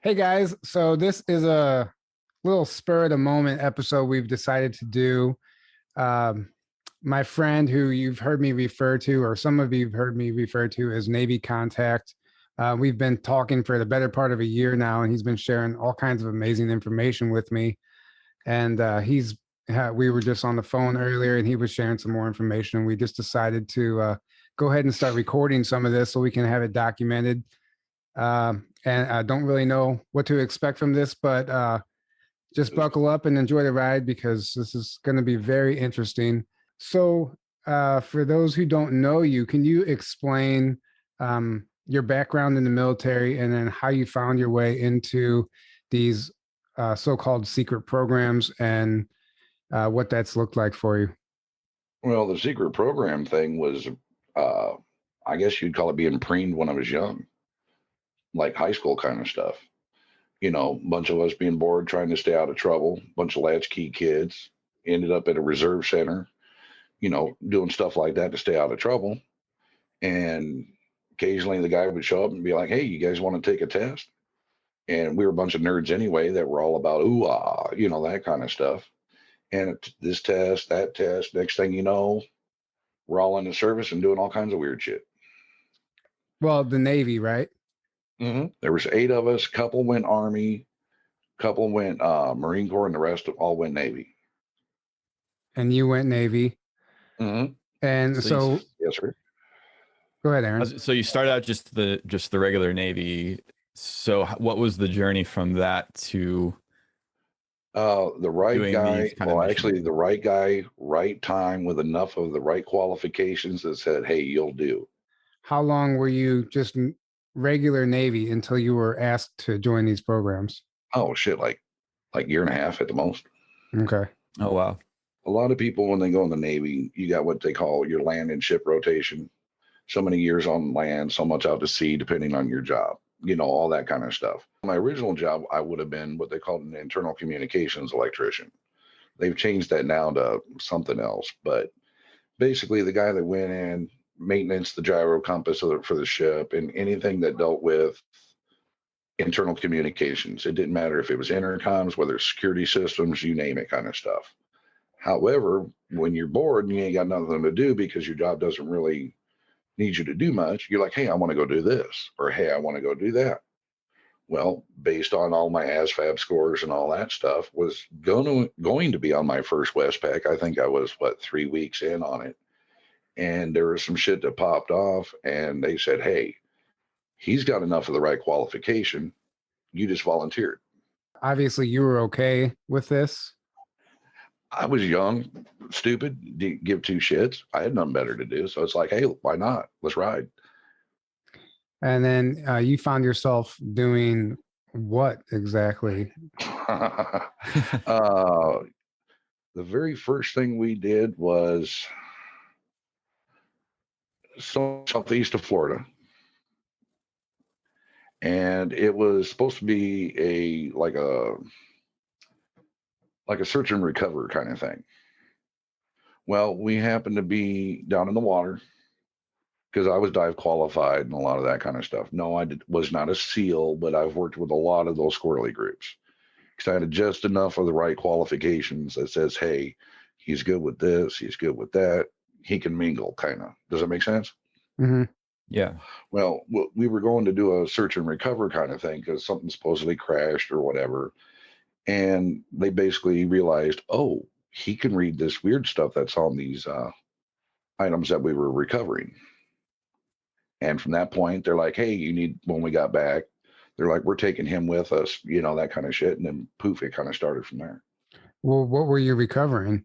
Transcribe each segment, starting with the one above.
Hey guys, so this is a little spur of the moment episode we've decided to do. Um, my friend who you've heard me refer to, or some of you have heard me refer to as Navy Contact, we've been talking for the better part of a year now, and he's been sharing all kinds of amazing information with me. And we were just on the phone earlier, and he was sharing some more information. And we just decided to go ahead and start recording some of this so we can have it documented. And I don't really know what to expect from this, but just buckle up and enjoy the ride because this is going to be very interesting. So, for those who don't know you, can you explain your background in the military and then how you found your way into these so-called secret programs and what that's looked like for you? Well, the secret program thing was, uh, I guess you'd call it being preened when I was young, like high school kind of stuff. A bunch of us being bored, trying to stay out of trouble, bunch of latchkey kids, ended up at a reserve center, doing stuff like that to stay out of trouble. And occasionally the guy would show up and be like, hey, you guys want to take a test? And we were a bunch of nerds anyway that were all about, ooh, ah, that kind of stuff. And this test, that test, next thing you know, we're all in the service and doing all kinds of weird shit. Well, the Navy, right? There was 8 of us. Couple went Army, couple went Marine Corps, and the rest all went Navy. And you went Navy. Mm-hmm. And so yes, sir. Go ahead, Aaron. So you started out just the regular Navy. So what was the journey from that to the right guy? Well, actually, missions? the right guy, right time, with enough of the right qualifications that said, "Hey, you'll do." How long were you just regular Navy until you were asked to join these programs? Oh shit, like year and a half at the most. Okay. Oh wow. A lot of people, when they go in the Navy, you got what they call your land and ship rotation. So many years on land, so much out to sea, depending on your job, all that kind of stuff. My original job, I would have been what they called an internal communications electrician. They've changed that now to something else. But basically, the guy that went in, maintenance the gyro compass for the ship, and anything that dealt with internal communications. It didn't matter if it was intercoms, whether it's security systems, you name it, kind of stuff. However, when you're bored and you ain't got nothing to do because your job doesn't really need you to do much, you're like, hey, I want to go do this, or hey, I want to go do that. Well, based on all my ASVAB scores and all that stuff, was going to be on my first Westpac. I think I was 3 weeks in on it, and there was some shit that popped off, and they said, hey, he's got enough of the right qualification. You just volunteered. Obviously, you were okay with this. I was young, stupid, didn't give 2 shits. I had nothing better to do. So it's like, hey, why not? Let's ride. And then you found yourself doing what exactly? The very first thing we did was southeast of Florida. And it was supposed to be a search and recover kind of thing. Well, we happened to be down in the water because I was dive qualified and a lot of that kind of stuff. No, was not a SEAL, but I've worked with a lot of those squirrely groups because I had just enough of the right qualifications that says, hey, he's good with this, he's good with that, he can mingle, kind of. Does that make sense? Mm-hmm. Yeah. Well, we were going to do a search and recover kind of thing because something supposedly crashed or whatever. And they basically realized, oh, he can read this weird stuff that's on these items that we were recovering. And from that point, they're like, hey, when we got back, they're like, we're taking him with us, that kind of shit. And then poof, it kind of started from there. Well, what were you recovering?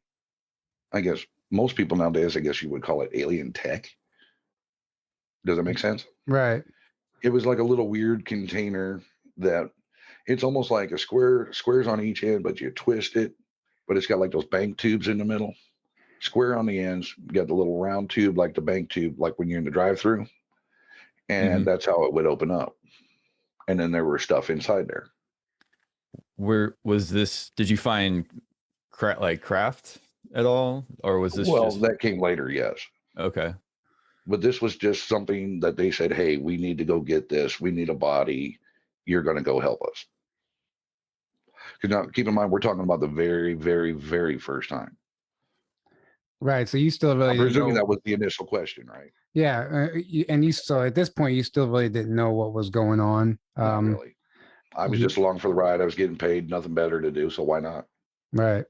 I guess most people nowadays, I guess you would call it alien tech. Does that make sense? Right. It was like a little weird container that it's almost like a squares on each end, but you twist it, but it's got like those bank tubes in the middle, square on the ends, you got the little round tube, like the bank tube, like when you're in the drive-through. And that's how it would open up. And then there were stuff inside there. Where was this? Did you find craft at all? Or was this that came later, yes. Okay. But this was just something that they said, hey, we need to go get this. We need a body. you're going to go help us. Because now, keep in mind, we're talking about the very, very, very first time. Right. So you still really I'm didn't presuming know. that was the initial question, right? Yeah. So at this point, you still really didn't know what was going on. Not really. I was just along for the ride. I was getting paid, nothing better to do, so why not? Right.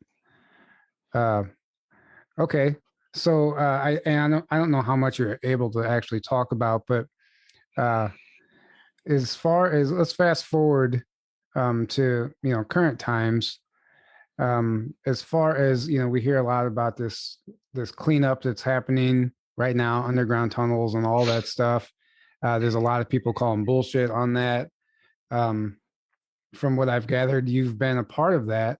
Okay. So I don't know how much you're able to actually talk about, but as far as, let's fast forward to current times. As far as we hear a lot about this cleanup that's happening right now, underground tunnels and all that stuff. There's a lot of people calling bullshit on that. From what I've gathered, you've been a part of that.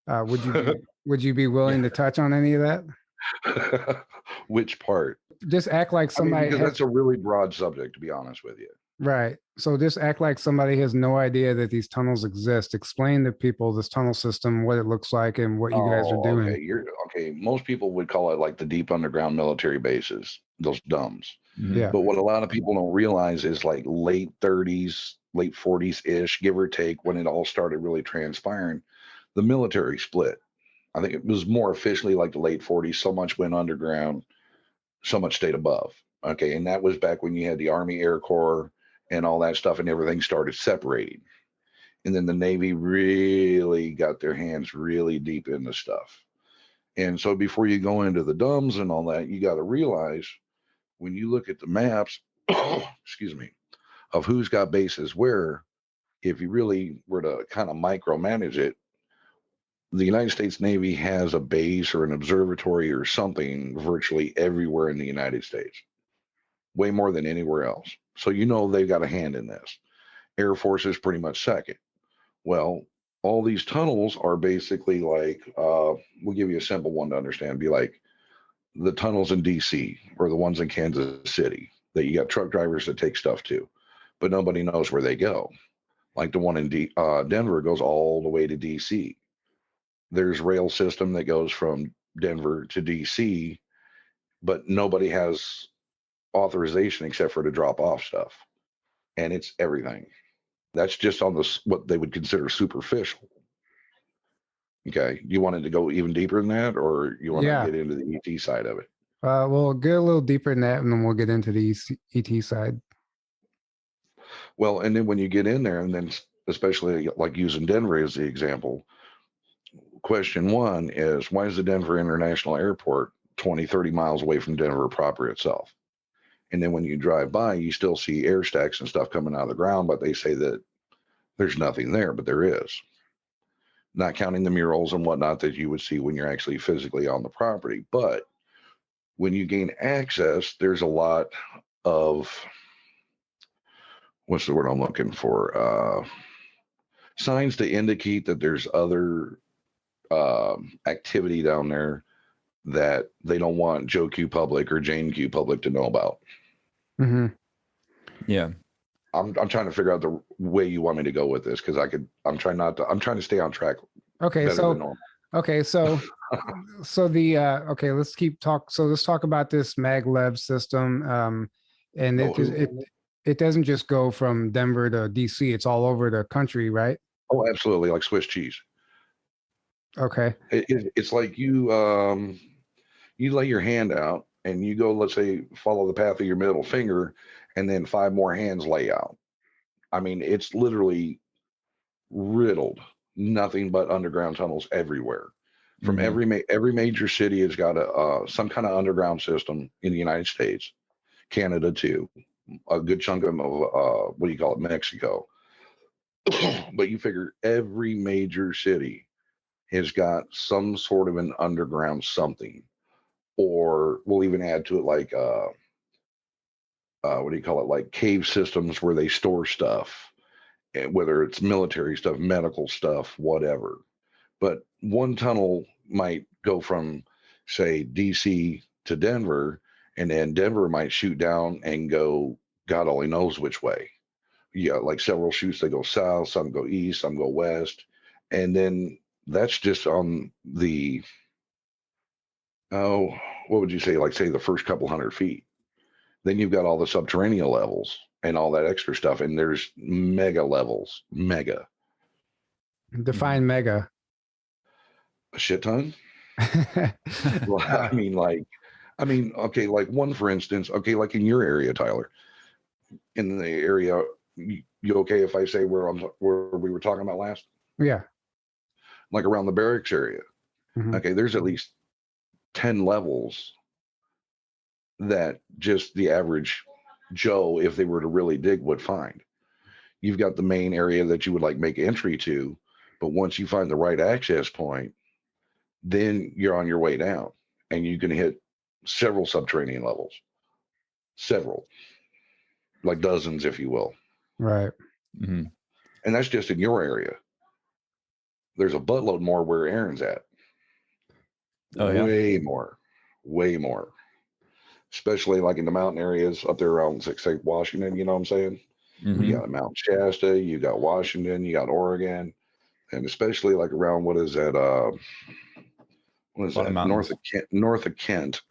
Would you be willing to touch on any of that? Which part? Just act like somebody because has, that's a really broad subject, to be honest with you. right. So just act like somebody has no idea that these tunnels exist. Explain to people this tunnel system, what it looks like, and what you guys are doing. Okay. Okay. Most people would call it like the deep underground military bases, those DUMBs. Yeah. But what a lot of people don't realize is like late 30s, late 40s ish, give or take, when it all started really transpiring, the military split. I think it was more officially like the late 40s. So much went underground, so much stayed above. Okay. And that was back when you had the Army Air Corps and all that stuff, and everything started separating. And then the Navy really got their hands really deep into stuff. And so before you go into the DUMBs and all that, you got to realize when you look at the maps, excuse me, of who's got bases where, if you really were to kind of micromanage it, the United States Navy has a base or an observatory or something virtually everywhere in the United States, way more than anywhere else. So they've got a hand in this. Air Force is pretty much second. Well, all these tunnels are basically like, we'll give you a simple one to understand. Be like the tunnels in DC or the ones in Kansas City that you got truck drivers that take stuff to, but nobody knows where they go. Like the one in Denver goes all the way to DC. There's rail system that goes from Denver to DC, but nobody has authorization except for to drop off stuff. And it's everything. That's just on what they would consider superficial. Okay. You wanted to go even deeper than that, or you want to get into the ET side of it? We'll get a little deeper in that, and then we'll get into the ET side. Well, and then when you get in there, and then especially like using Denver as the example, question one is, why is the Denver International Airport 20, 30 miles away from Denver proper itself? And then when you drive by, you still see air stacks and stuff coming out of the ground, but they say that there's nothing there, but there is. Not counting the murals and whatnot that you would see when you're actually physically on the property. But when you gain access, there's a lot of, what's the word I'm looking for? Signs to indicate that there's other activity down there that they don't want Joe Q public or Jane Q public to know about. Mm-hmm. Yeah. I'm trying to figure out the way you want me to go with this, because I'm trying to stay on track. Okay. Let's talk about this maglev system. And it doesn't just go from Denver to DC. It's all over the country, right? Oh, absolutely. Like Swiss cheese. Okay. It's like you lay your hand out and you go, let's say, follow the path of your middle finger, and then 5 more hands lay out. I mean, it's literally riddled, nothing but underground tunnels everywhere. From every major city has got some kind of underground system in the United States, Canada too, a good chunk of what do you call it, Mexico. But you figure every major city has got some sort of an underground something, or we'll even add to it like what do you call it, like cave systems where they store stuff, whether it's military stuff, medical stuff, whatever. But one tunnel might go from, say, DC to Denver, and then Denver might shoot down and go God only knows which way. Yeah, like several shoots, they go south, some go east, some go west. And then that's just on the, what would you say, like say the first couple 100 feet. Then you've got all the subterranean levels and all that extra stuff. And there's mega levels, mega. Define mega. A shit ton. Well, okay, like one, for instance, okay, like in your area, Tyler, in the area, you okay if I say where we were talking about last? Yeah. Like around the barracks area. Mhm. Okay, there's at least 10 levels that just the average Joe, if they were to really dig, would find. You've got the main area that you would like make entry to, but once you find the right access point, then you're on your way down and you can hit several subterranean levels, several, like dozens, if you will. Right. Mm-hmm. And that's just in your area. There's a buttload more where Aaron's at. Oh, yeah. Way more. Especially like in the mountain areas up there around say Washington, you know what I'm saying? Mm-hmm. You got Mount Shasta, you got Washington, you got Oregon, and especially like around what is that? What is that? North of Kent.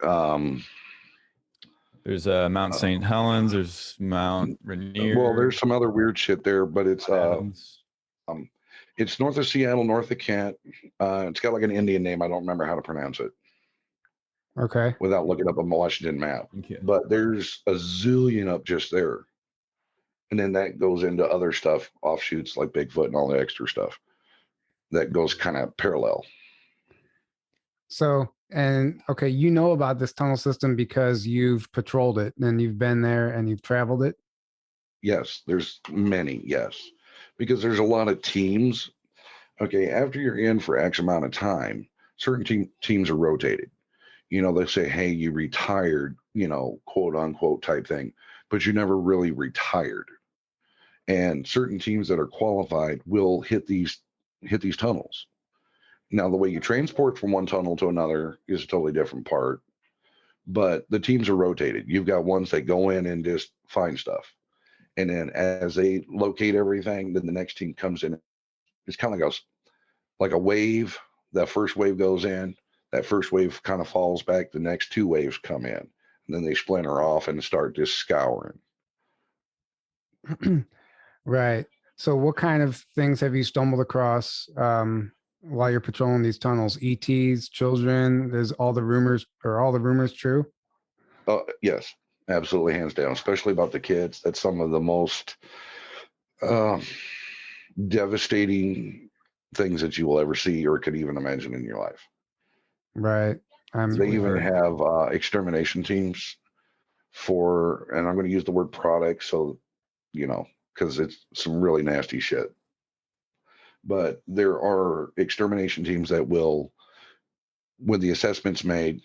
There's Mount St. Helens. There's Mount Rainier. Well, there's some other weird shit there, but it's north of Seattle, north of Kent. It's got like an Indian name. I don't remember how to pronounce it. Okay. Without looking up a Washington map. Okay. But there's a zillion up just there. And then that goes into other stuff, offshoots like Bigfoot and all the extra stuff that goes kind of parallel. So, and okay, you know about this tunnel system because you've patrolled it and you've been there and you've traveled it? Yes, there's many, yes. Because there's a lot of teams. Okay, after you're in for X amount of time, certain teams are rotated. You know, they say, hey, you retired, you know, quote unquote type thing, but you never really retired. And certain teams that are qualified will hit these tunnels. Now, the way you transport from one tunnel to another is a totally different part, but the teams are rotated. You've got ones that go in and just find stuff. And then as they locate everything, then the next team comes in. It's kind of like a wave. That first wave goes in, that first wave kind of falls back. The next two waves come in, and then they splinter off and start just scouring. Right. So what kind of things have you stumbled across while you're patrolling these tunnels? ETs, children, there's all the rumors true? Yes, absolutely, hands down, especially about the kids. That's some of the most devastating things that you will ever see or could even imagine in your life. Right. They even have extermination teams for, and I'm going to use the word product, so, you know, because it's some really nasty shit. But there are extermination teams that will, when the assessment's made,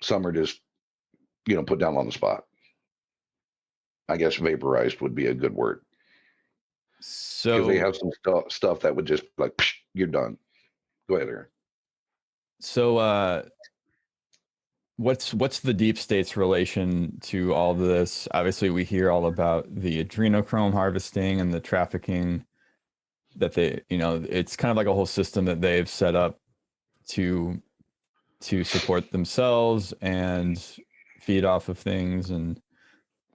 some are just, you know, put down on the spot. I guess vaporized would be a good word. So because they have some stuff that would just like, psh, you're done. Go ahead, Aaron. So what's the deep state's relation to all of this? Obviously, we hear all about the adrenochrome harvesting and the trafficking that they, you know, it's kind of like a whole system that they've set up to support themselves and feed off of things. And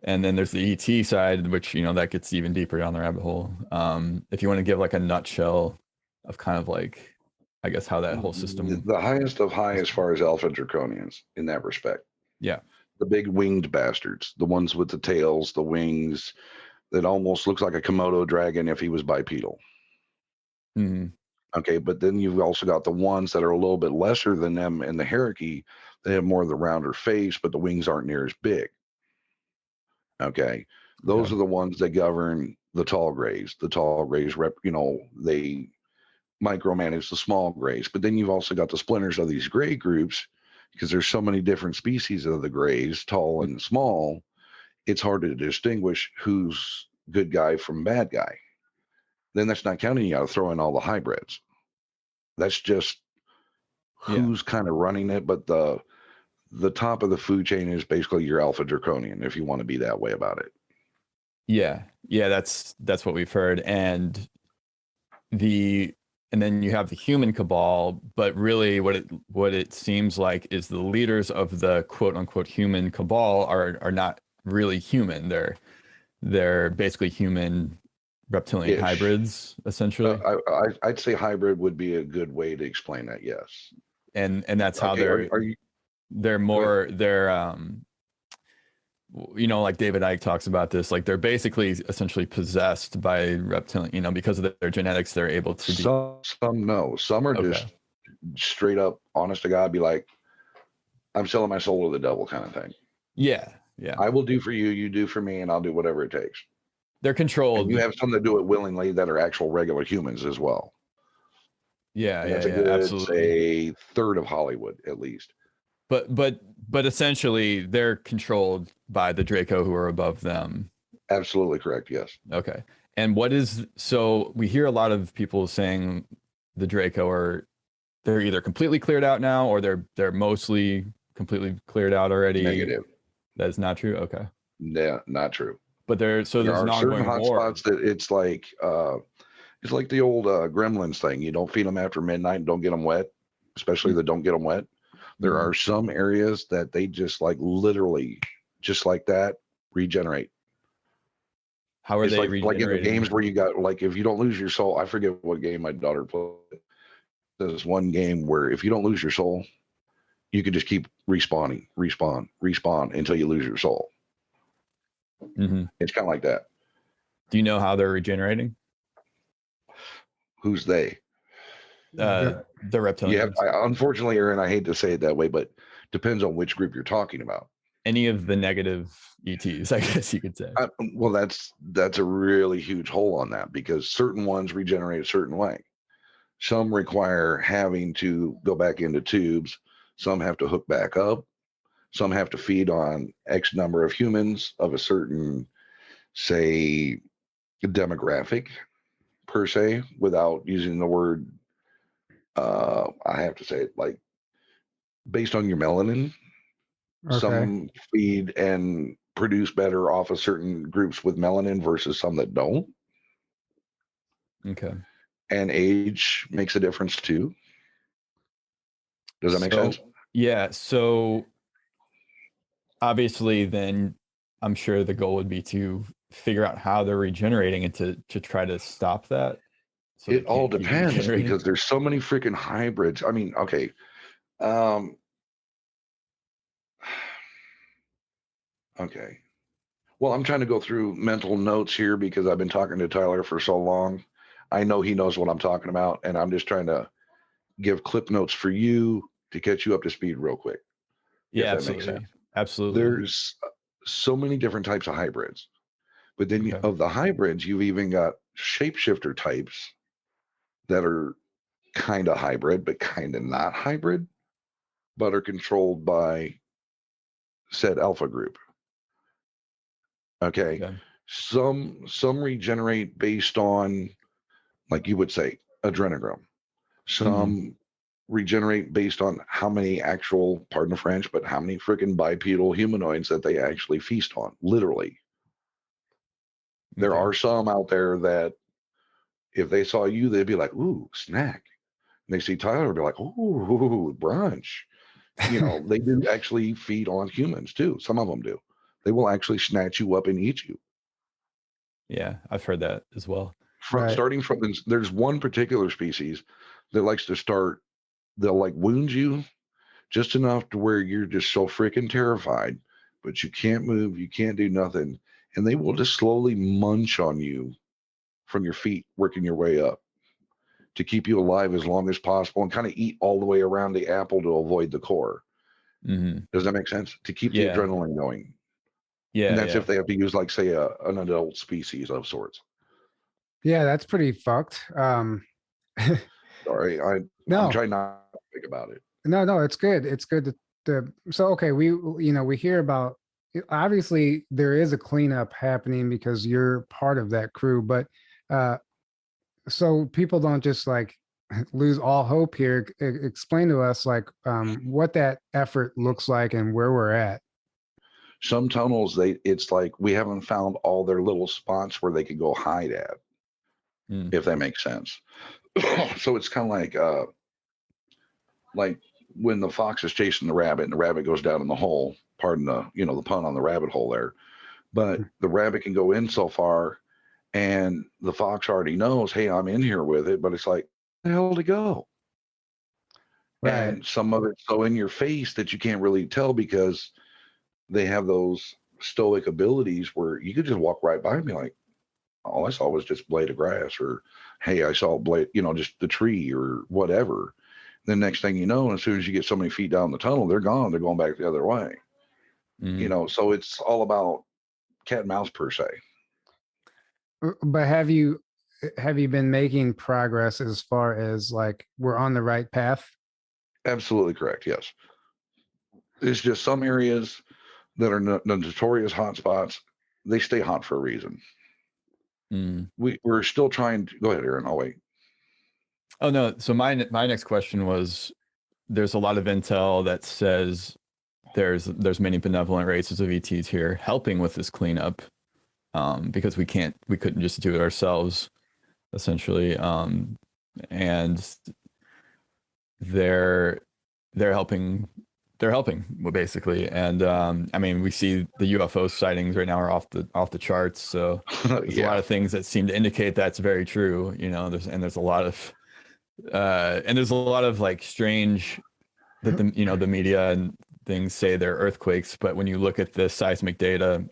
then there's the ET side, which, you know, that gets even deeper down the rabbit hole. If you want to give like a nutshell of kind of like, I guess, how that whole system. The highest of high as far as alpha draconians in that respect. Yeah. The big winged bastards, the ones with the tails, the wings, that almost looks like a Komodo dragon if he was bipedal. Mm-hmm. Okay, but then you've also got the ones that are a little bit lesser than them in the hierarchy. They have more of the rounder face, but the wings aren't near as big. Okay, those are the ones that govern the tall grays. The tall grays, they micromanage the small grays. But then you've also got the splinters of these gray groups, because there's so many different species of the grays, tall and small. It's hard to distinguish who's good guy from bad guy. Then that's not counting, you got to throw in all the hybrids. That's just who's kind of running it. But the top of the food chain is basically your alpha draconian, if you want to be that way about it. Yeah, that's what we've heard. And then you have the human cabal, but really what it seems like is the leaders of the quote unquote human cabal are not really human. They're basically human reptilian Ish. hybrids, essentially. I'd say hybrid would be a good way to explain that. Yes. And that's how Okay. Are you? they're more like David Icke talks about this, like they're basically essentially possessed by reptilian, because of their genetics, they're able to be. Some no. Some are just straight up, honest to God, be like, I'm selling my soul to the devil kind of thing. Yeah. I will do for you, you do for me, and I'll do whatever it takes. They're controlled. And you have some that do it willingly that are actual regular humans as well. Yeah, and that's a good, absolutely. Say, third of Hollywood at least. But essentially, they're controlled by the Draco who are above them. Absolutely correct. Yes. Okay. And so we hear a lot of people saying the Draco they're either completely cleared out now, or they're mostly completely cleared out already. Negative. That is not true. Okay. Yeah, not true. But there are certain hot spots that it's like the old Gremlins thing. You don't feed them after midnight and don't get them wet, especially that don't get them wet. There are some areas that they just like literally, just like that, regenerate. How are they regenerating? Like in the games where you got, like, if you don't lose your soul, I forget what game my daughter played. There's one game where if you don't lose your soul, you can just keep respawn until you lose your soul. Mm-hmm. It's kind of like that. Do you know how they're regenerating? Who's they? The reptilians. Yeah, unfortunately, Aaron, I hate to say it that way, but depends on which group you're talking about. Any of the negative ETs, I guess you could say. Well, that's a really huge hole on that, because certain ones regenerate a certain way. Some require having to go back into tubes. Some have to hook back up. Some have to feed on X number of humans of a certain, say, demographic, per se, without using the word, I have to say it, like, based on your melanin. Okay. Some feed and produce better off of certain groups with melanin versus some that don't. Okay. And age makes a difference too. Does that make sense? Yeah. So obviously, then I'm sure the goal would be to figure out how they're regenerating and to try to stop that. So it all depends, because there's so many freaking hybrids. I mean, okay. Okay. Well, I'm trying to go through mental notes here because I've been talking to Tyler for so long. I know he knows what I'm talking about, and I'm just trying to give clip notes for you to catch you up to speed real quick. Yeah, absolutely. Makes sense. Absolutely. There's so many different types of hybrids, but then of the hybrids, you've even got shapeshifter types that are kind of hybrid, but kind of not hybrid, but are controlled by said alpha group. Okay. Some regenerate based on, like you would say, adrenochrome. Some regenerate based on how many actual, pardon the French, but how many freaking bipedal humanoids that they actually feast on, literally. There are some out there that if they saw you, they'd be like, ooh, snack. And they see Tyler, they'd be like, ooh, brunch. You know, they do actually feed on humans too. Some of them do. They will actually snatch you up and eat you. Yeah, I've heard that as well. Starting from, there's one particular species that likes to start, they'll like wound you just enough to where you're just so freaking terrified, but you can't move, you can't do nothing. And they will just slowly munch on you from your feet, working your way up to keep you alive as long as possible, and kind of eat all the way around the apple to avoid the core. Does that make sense? To keep the adrenaline going. Yeah. And that's if they have to use, like, say, an adult species of sorts. Yeah, that's pretty fucked. Sorry, I'm trying not to think about it. No, it's good. It's good so okay, we hear about, obviously there is a cleanup happening because you're part of that crew, but so people don't just like lose all hope here. Explain to us like what that effort looks like and where we're at. Some tunnels, it's like we haven't found all their little spots where they could go hide at, if that makes sense. So it's kind of like when the fox is chasing the rabbit and the rabbit goes down in the hole, pardon the, the pun on the rabbit hole there. but the rabbit can go in so far, and the fox already knows, hey, I'm in here with it, but it's like, where the hell to go? Right. And some of it's so in your face that you can't really tell because they have those stoic abilities where you could just walk right by and be like, all I saw was just blade of grass, or hey, I saw a blade, just the tree or whatever. The next thing you know, as soon as you get so many feet down the tunnel, they're gone. They're going back the other way. So it's all about cat and mouse per se. But have you been making progress as far as like we're on the right path? Absolutely correct. Yes. It's just some areas that are notorious hot spots. They stay hot for a reason. We're still trying to go ahead, Aaron. I'll wait. Oh no. So my next question was, there's a lot of intel that says there's many benevolent races of ETs here helping with this cleanup, because we couldn't just do it ourselves, essentially. And they're helping basically. And I mean, we see the UFO sightings right now are off the charts. So there's a lot of things that seem to indicate that's very true. There's a lot of like strange that the media and things say they're earthquakes, but when you look at the seismic data,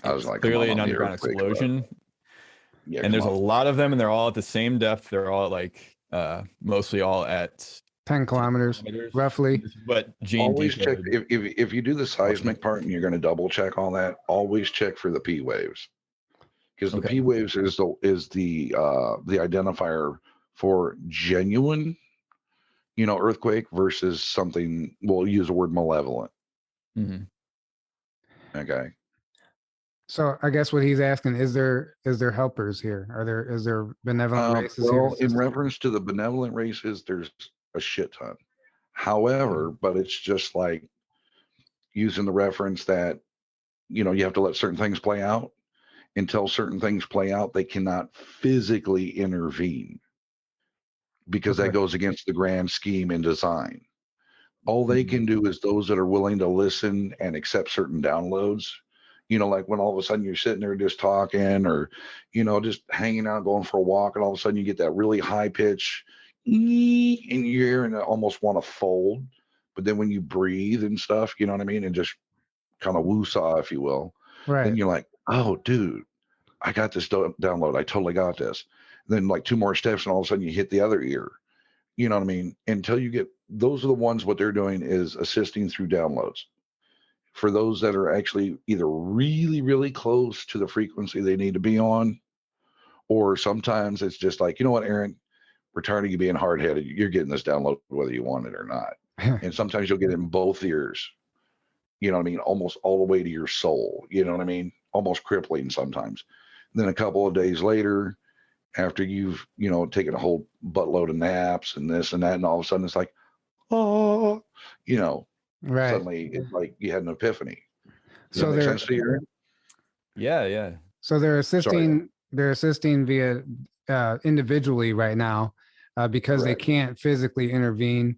I was like, clearly an underground explosion. And there's a lot of them, and they're all at the same depth. They're all like mostly all at 10 kilometers, roughly. But always check if you do the seismic part and you're going to double check all that. Always check for the P waves, because the P waves is the identifier for genuine, earthquake versus something. We'll use the word malevolent. Okay. So I guess what he's asking, is there helpers here? Is there benevolent races here? In reference to the benevolent races, there's a shit ton. However, but it's just like using the reference that, you have to let certain things play out. Until certain things play out, they cannot physically intervene, because that goes against the grand scheme and design. All they can do is those that are willing to listen and accept certain downloads. Like when all of a sudden you're sitting there just talking, or, just hanging out, going for a walk, and all of a sudden you get that really high pitch in your ear and almost want to fold. But then when you breathe and stuff, you know what I mean? And just kind of woo-saw, if you will. Right. Then you're like, oh, dude, I got this download. I totally got this. And then like two more steps, and all of a sudden you hit the other ear. You know what I mean? Until you get, those are the ones, what they're doing is assisting through downloads. For those that are actually either really, really close to the frequency they need to be on, or sometimes it's just like, you know what, Aaron, we're tired of you being hard-headed. You're getting this download whether you want it or not. And sometimes you'll get it in both ears. You know what I mean? Almost all the way to your soul. You know what I mean? Almost crippling sometimes. And then a couple of days later, after you've, taken a whole buttload of naps and this and that, and all of a sudden it's like, oh, right. Suddenly it's like you had an epiphany. Does so that make sense to you? Yeah. So they're assisting. They're assisting via individually right now, because they can't physically intervene,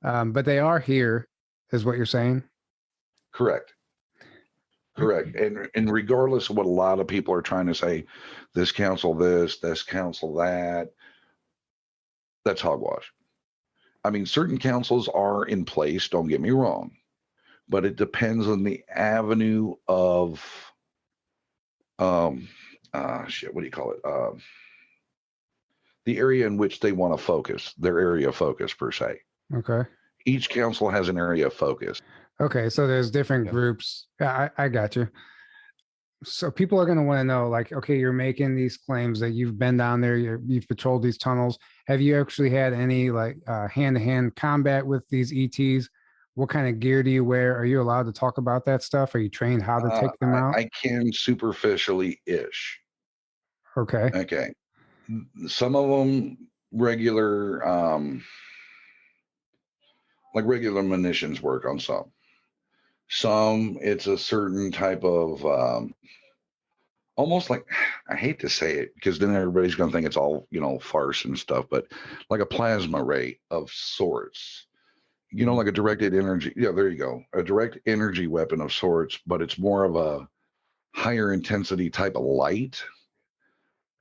but they are here, is what you're saying? Correct. And regardless of what a lot of people are trying to say, this council this council that, that's hogwash. I mean, certain councils are in place, don't get me wrong, but it depends on the avenue of, what do you call it? The area in which they want to focus, their area of focus per se. Okay. Each council has an area of focus. Okay, so there's different groups. Yeah, I got you. So people are going to want to know, like, okay, you're making these claims that you've been down there, you've patrolled these tunnels. Have you actually had any like hand-to-hand combat with these ETs? What kind of gear do you wear? Are you allowed to talk about that stuff? Are you trained how to take them out? I can superficially-ish. Okay. Some of them regular, like regular munitions work on some. Some it's a certain type of, almost like, I hate to say it because then everybody's going to think it's all, farce and stuff, but like a plasma ray of sorts, like a directed energy. Yeah, there you go. A direct energy weapon of sorts, but it's more of a higher intensity type of light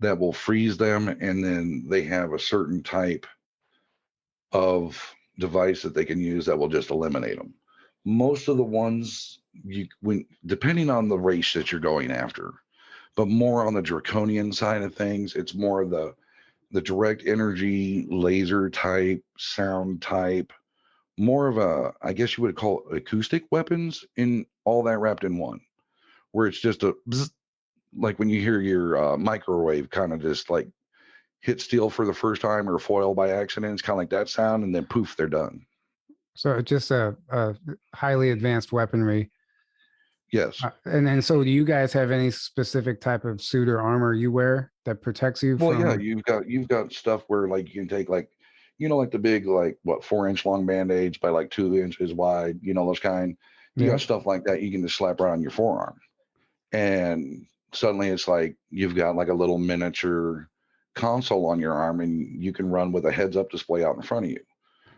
that will freeze them, and then they have a certain type of device that they can use that will just eliminate them. Most of the ones when depending on the race that you're going after, but more on the draconian side of things, it's more of the direct energy laser type, sound type, more of a, I guess you would call it acoustic weapons, in all that wrapped in one, where it's just a bzz, like when you hear your microwave kind of just like hit steel for the first time or foil by accident. It's kind of like that sound, and then poof, they're done. So it's just a highly advanced weaponry. Yes. And then, so do you guys have any specific type of suit or armor you wear that protects you Well, yeah, from? you've got stuff where like you can take like, like the big like what 4 inch long band-aids by like 2 inches wide, those kind. You Yeah. got stuff like that you can just slap right on your forearm, and suddenly it's like you've got like a little miniature console on your arm, and you can run with a heads-up display out in front of you,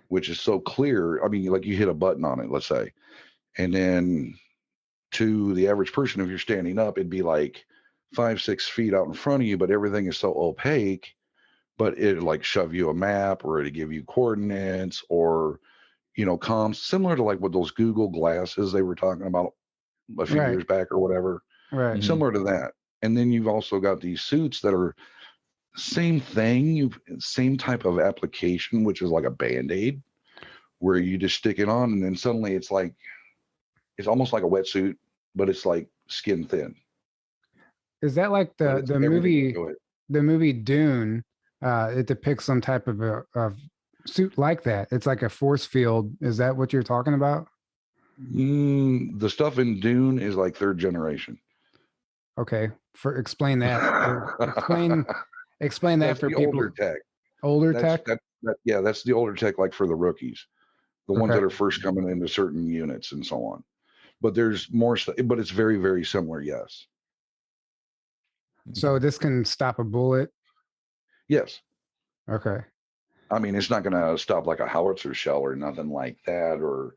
which is so clear. I mean, like you hit a button on it, let's say, and then to the average person, if you're standing up, it'd be like 5, 6 feet out in front of you, but everything is so opaque. But it like shove you a map, or to give you coordinates, or comms, similar to like what those Google glasses they were talking about a few Right. years back or whatever, Right. Mhm. similar to that. And then you've also got these suits that are same thing, same type of application, which is like a band-aid, where you just stick it on, and then suddenly it's almost like a wetsuit, but it's like skin thin. Is that like But the it's the everything movie to it. the movie Dune? It depicts some type of a suit like that. It's like a force field. Is that what you're talking about? The stuff in Dune is like third generation. Okay, for explain that. Explain that That's for the older people. tech. Older That's tech. yeah, that's the older tech, like for the rookies, the ones Okay, that are first coming into certain units and so on. But there's more, but it's very, very similar. Yes, so this can stop a bullet. yes. Okay, I mean, it's not going to stop like a howitzer shell or nothing like that, or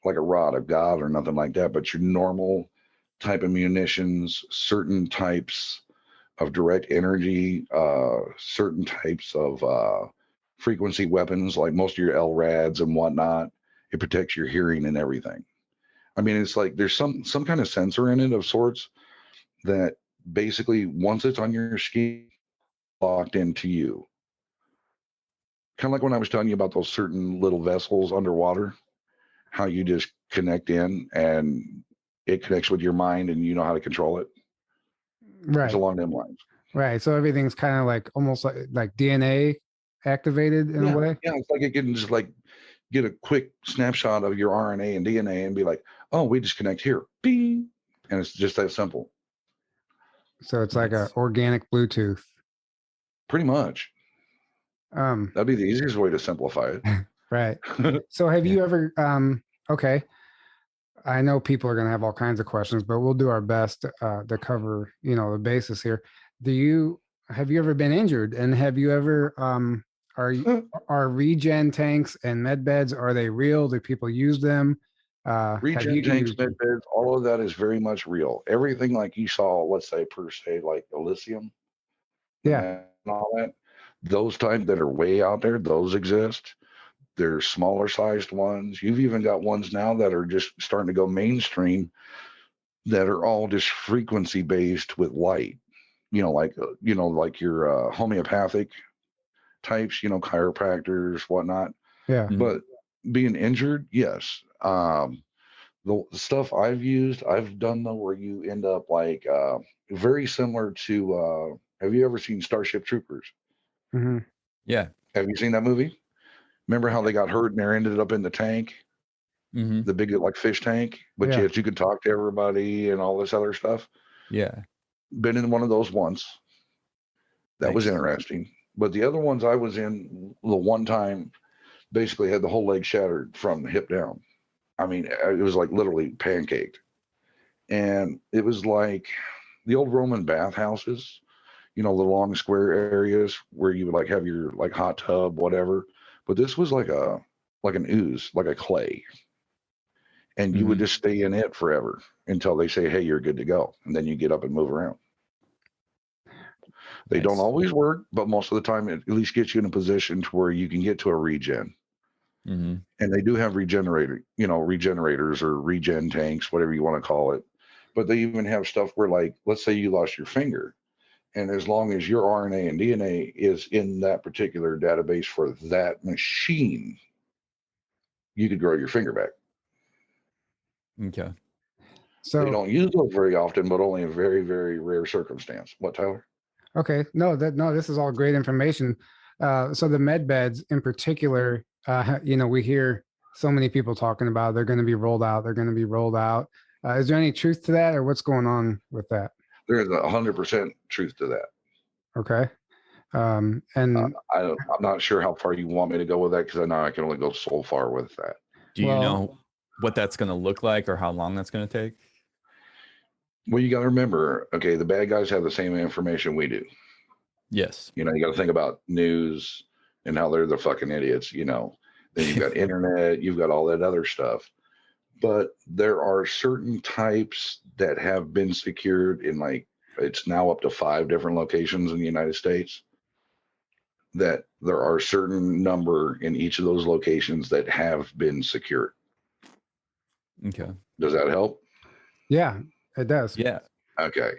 like a rod of God or nothing like that. But your normal type of munitions, certain types of direct energy, certain types of frequency weapons, like most of your LRADs and whatnot, it protects your hearing and everything. I mean, it's like there's some kind of sensor in it of sorts that basically once it's on your skin, locked into you. Kind of like when I was telling you about those certain little vessels underwater, how you just connect in and it connects with your mind and you know how to control it. It's right, along them lines. right. So everything's kind of like almost like DNA activated in a Yeah, way. yeah. It's like it can just like get a quick snapshot of your RNA and DNA and be like, oh, we just connect here, bing, and it's just that simple. So it's like a Nice. organic Bluetooth. Pretty much. Um, That'd be the easiest way to simplify right. it. So have Yeah. you ever okay, I know people are going to have all kinds of questions, but we'll do our best to cover, the basis here. Have you ever been injured, and have you ever are regen tanks and med beds, are they real? Do people use them? Have Regen you tanks, used med them? beds, all of that is very much real. Everything like you saw, let's say per se, like Elysium Yeah. and all that, those type that are way out there, those exist. There's smaller sized ones. You've even got ones now that are just starting to go mainstream that are all just frequency based with light. Like your homeopathic types, chiropractors, whatnot. Yeah. Mhm. But being injured, yes. The stuff I've used, I've done though where you end up like very similar to. Have you ever seen Starship Troopers? Hmm. Yeah. Have you seen that movie? Remember how Yeah. they got hurt and they ended up in the tank, Hmm. the big like fish tank, but Yeah. yet you could talk to everybody and all this other stuff. Yeah. Been in one of those once. That was Nice. interesting. But the other ones I was in, the one time, basically had the whole leg shattered from the hip down. I mean, it was like literally pancaked. And it was like the old Roman bathhouses, the long square areas where you would like have your like hot tub, whatever. But this was like an ooze, like a clay. and you would Mhm. just stay in it forever until they say, hey, you're good to go. And then you get up and move around. They don't Nice. always work, but most of the time it at least gets you in a position to where you can get to a regen. Mhm. And they do have regenerators or regen tanks, whatever you want to call it. But they even have stuff where, like, let's say you lost your finger, and as long as your RNA and DNA is in that particular database for that machine, you could grow your finger back. Okay. They So, don't use those very often, but only in very, very rare circumstance. What, Tyler? okay, no, this is all great information. So the med beds in particular, we hear so many people talking about they're going to be rolled out. They're going to be rolled out. Is there any truth to that, or what's going on with that? There is 100% truth to that. Okay, and I'm not sure how far you want me to go with that because I know I can only go so far with that. Do you Well- know what that's going to look like or how long that's going to take? Well, you got to remember, okay, the bad guys have the same information we do. Yes. You got to think about news and how they're the fucking idiots. Then you've got internet, you've got all that other stuff. But there are certain types that have been secured in, like, it's now up to 5 different locations in the United States, that there are certain number in each of those locations that have been secured. Okay. Does that help? yeah, it does. Yeah. Okay.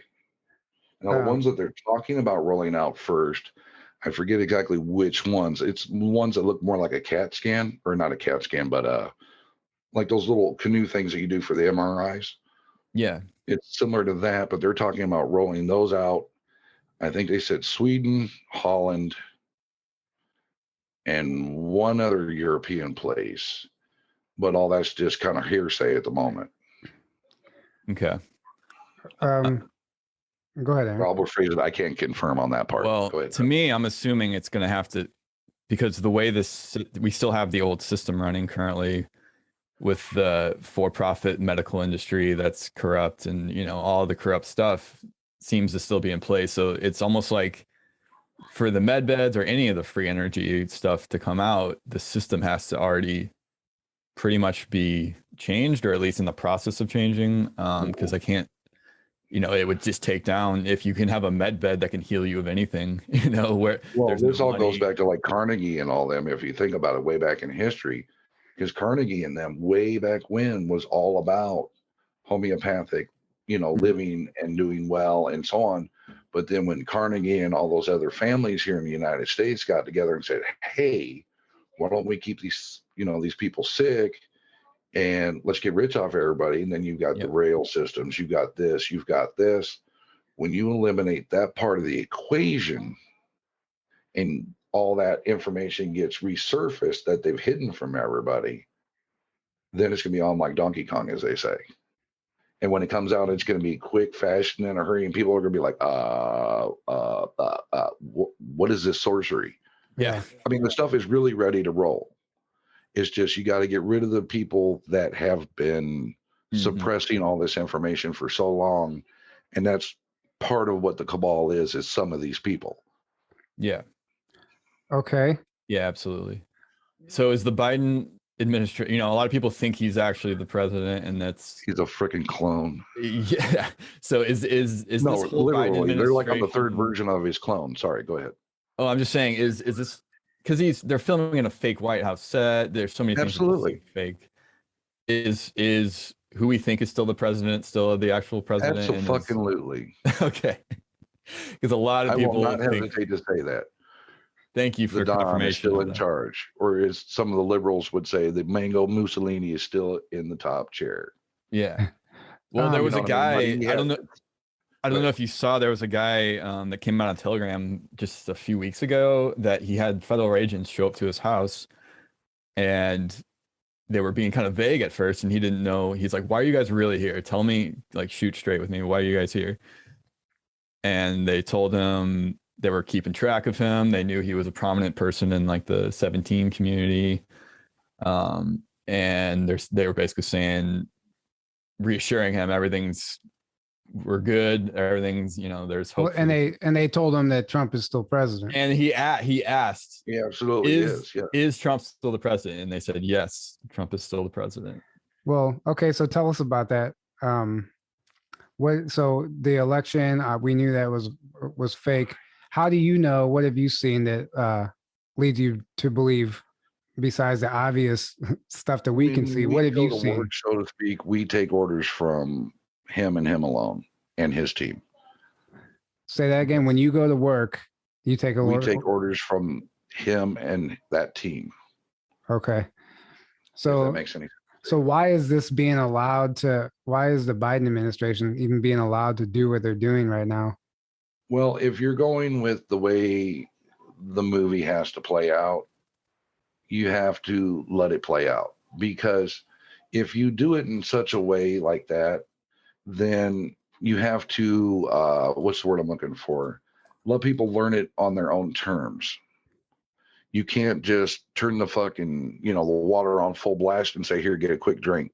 Now, the ones that they're talking about rolling out first, I forget exactly which ones. It's ones that look more like a CAT scan, or not a CAT scan, but like those little canoe things that you do for the MRIs. Yeah. It's similar to that, but they're talking about rolling those out. I think they said Sweden, Holland, and one other European place. But all that's just kind of hearsay at the moment. Okay. Go ahead, Aaron. I'll phrase it. I can't confirm on that part. Well, Go ahead. to me, I'm assuming it's going to have to, because the way we still have the old system running currently with the for-profit medical industry that's corrupt, and all the corrupt stuff seems to still be in place. So it's almost like for the med beds or any of the free energy stuff to come out, the system has to already pretty much be changed, or at least in the process of changing. Because I can't, it would just take down, if you can have a med bed that can heal you of anything, where this all goes back to like Carnegie and all them. If you think about it, way back in history, because Carnegie and them way back when was all about homeopathic, living and doing well and so on. But then when Carnegie and all those other families here in the United States got together and said, hey, why don't we keep these people sick, and let's get rich off everybody. And then you've got the rail systems, you've got this. When you eliminate that part of the equation and all that information gets resurfaced that they've hidden from everybody, then it's going to be on like Donkey Kong, as they say. And when it comes out, it's going to be quick, fast, and in a hurry. And people are going to be like, what is this sorcery? Yeah. I mean, the stuff is really ready to roll. It's just, you got to get rid of the people that have been suppressing all this information for so long. And that's part of what the cabal is some of these people. Yeah. Okay. Yeah, absolutely. So is the Biden administration, a lot of people think he's actually the president, and he's a freaking clone. Yeah. So is no, this whole literally, Biden they're like on the third version of his clone. Sorry, go ahead. Oh, I'm just saying, is this because they're filming in a fake White House set? There's so many things Absolutely fake. Is who we think is still the president still the actual president? Absolutely. Okay. Because a lot of people will not hesitate to say that. Thank you for the Don confirmation. Is still in charge, or as some of the liberals would say, the Mango Mussolini is still in the top chair. Yeah. Well, there was a guy. I don't know. I don't know if you saw, there was a guy that came out on Telegram just a few weeks ago that he had federal agents show up to his house, and they were being kind of vague at first, and he didn't know. He's like, why are you guys really here? Tell me, like, shoot straight with me. Why are you guys here? And they told him they were keeping track of him. They knew he was a prominent person in like the 17 community. And they were basically saying, reassuring him, we're good. Everything's, there's hope. Well, and they told him that Trump is still president. And he asked, yeah, absolutely is Trump still the president? And they said, yes, Trump is still the president. Well, okay, so tell us about that. What? So the election, we knew that was fake. How do you know? What have you seen that leads you to believe, besides the obvious stuff that we can When see? What we have go you to work, seen? so to speak, we take orders from him and him alone and his team. Say that again. When you go to work, you take a We order. take orders from him and that team, Okay. if that So makes any sense. so why is this being allowed to? Why is the Biden administration even being allowed to do what they're doing right now? Well, if you're going with the way the movie has to play out, you have to let it play out. Because if you do it in such a way like that, then you have to, what's the word I'm looking for? Let people learn it on their own terms. You can't just turn the fucking, the water on full blast and say, here, get a quick drink.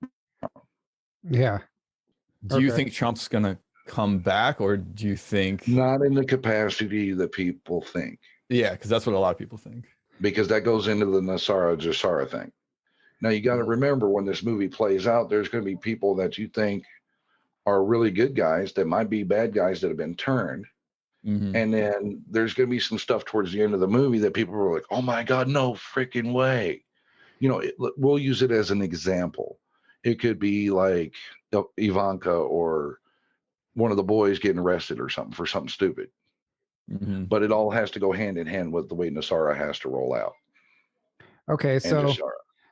Yeah. Do you Okay. think Trump's gonna come back, or do you think? Not in the capacity that people think, Yeah, because that's what a lot of people think. because that goes into the Nasara Jasara thing. Now, you got to remember, when this movie plays out, there's going to be people that you think are really good guys that might be bad guys that have been turned. Mhm. And then there's going to be some stuff towards the end of the movie that people are like, oh my God, no freaking way. We'll use it as an example. It could be like Ivanka or one of the boys getting arrested or something for something stupid. Mhm. But it all has to go hand in hand with the way Nasara has to roll out, Okay. and So Jasara.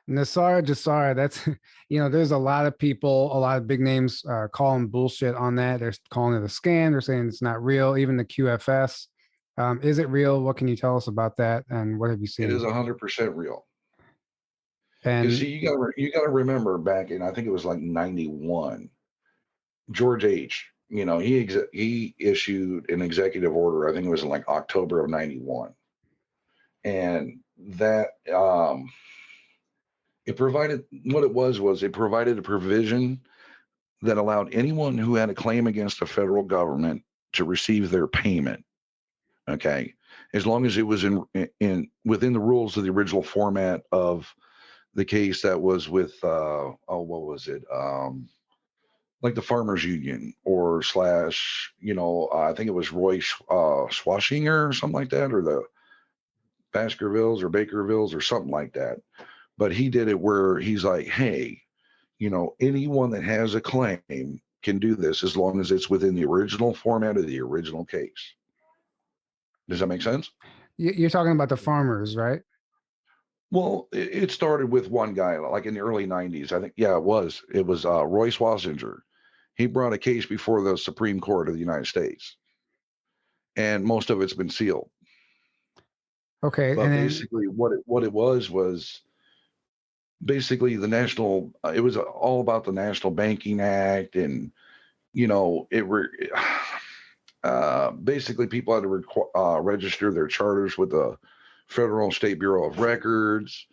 Nasara Jasara, that's, there's a lot of people, a lot of big names calling bullshit on that. They're calling it a scam. They're saying it's not real. Even the QFS. Is it real? What can you tell us about that? And what have you It is seen? 100% real. Because And see, you got to remember, back in, I think it was like 91, George H. He issued an executive order. I think it was in like October of 91, and that it provided, what it was it provided a provision that allowed anyone who had a claim against the federal government to receive their payment. Okay, as long as it was in within the rules of the original format of the case that was with what was it, like the farmers union, or slash, I think it was Roy Swashinger or something like that, or the Baskervilles or Bakervilles or something like that. But he did it where he's like, hey, anyone that has a claim can do this as long as it's within the original format of the original case. Does that make sense? you're talking about the farmers, right? Well, it started with one guy, like in the early 90s. I think, yeah, it was. It was Roy Swasinger. He brought a case before the Supreme Court of the United States, and most of it's been sealed. Okay. But And then, basically, what it was basically the national. It was all about the National Banking Act, and it were basically people had to register their charters with the Federal and State Bureau of Records.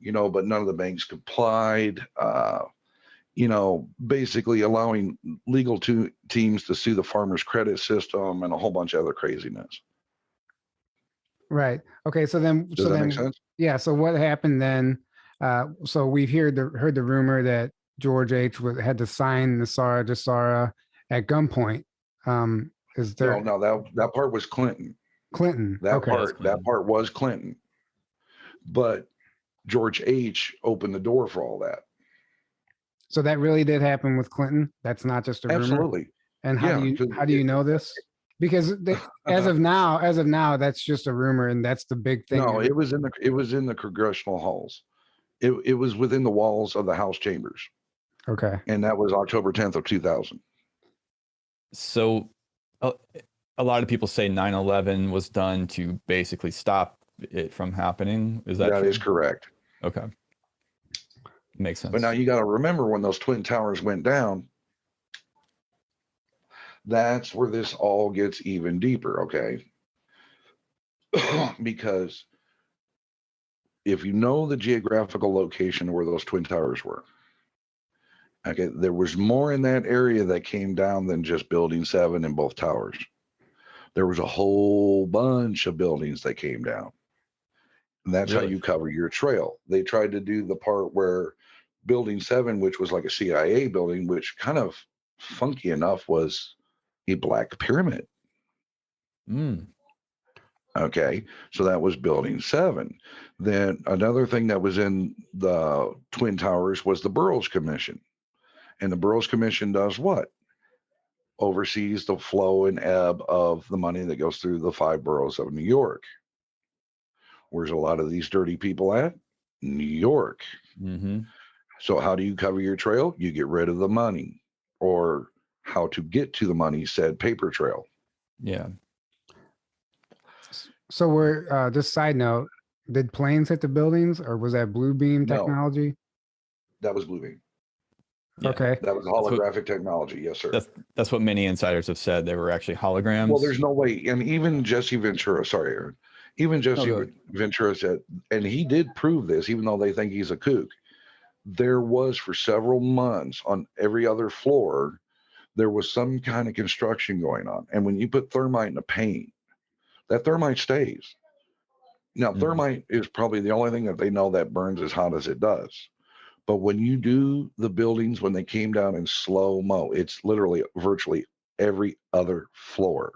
But none of the banks complied. Basically allowing legal teams to sue the farmers credit system and a whole bunch of other craziness. right. Okay. So then, Does that make sense? yeah. So what happened then? So we've heard the rumor that George H. had to sign Nasara Jasara at gunpoint. Is No, there no, that part was Clinton. Clinton? That Okay. Yeah, that's part that Clinton. part was Clinton. But George H. opened the door for all that. So that really did happen with Clinton. That's not just a rumor. Absolutely. And Yeah. how do you know this? Because as of now, that's just a rumor, and that's the big thing. No, it was in the congressional halls. It was within the walls of the House chambers, Okay. and that was October 10th of 2000. So, a lot of people say 9/11 was done to basically stop it from happening. Is that That true? is correct. Okay, makes sense. But now you got to remember, when those twin towers went down, that's where this all gets even deeper, okay? Because if you know the geographical location where those twin towers were, okay, there was more in that area that came down than just building 7 and both towers. There was a whole bunch of buildings that came down. And that's how Really? you cover your trail. They tried to do the part where Building 7, which was like a CIA building, which kind of funky enough was a black pyramid. Mm. Okay, so that was Building 7. Then another thing that was in the Twin Towers was the Boroughs Commission. And the Boroughs Commission does what? Oversees the flow and ebb of the money that goes through the 5 boroughs of New York. Where's a lot of these dirty people at? New York. Mm-hmm. So how do you cover your trail? You get rid of the money, or how to get to the money, said paper trail. Yeah. So we're just side note, did planes hit the buildings or was that blue beam No. technology? That was Bluebeam. Yeah. Okay. That was holographic technology. Yes, sir. That's what many insiders have said. They were actually holograms. Well, there's no way. And even Jesse Ventura, sorry, Aaron, even Jesse Ventura said, and he did prove this, even though they think he's a kook. There was for several months on every other floor, there was some kind of construction going on. And when you put thermite in a paint, that thermite stays. Now, thermite is probably the only thing that they know that burns as hot as it does. But when you do the buildings, when they came down in slow mo, it's literally virtually every other floor.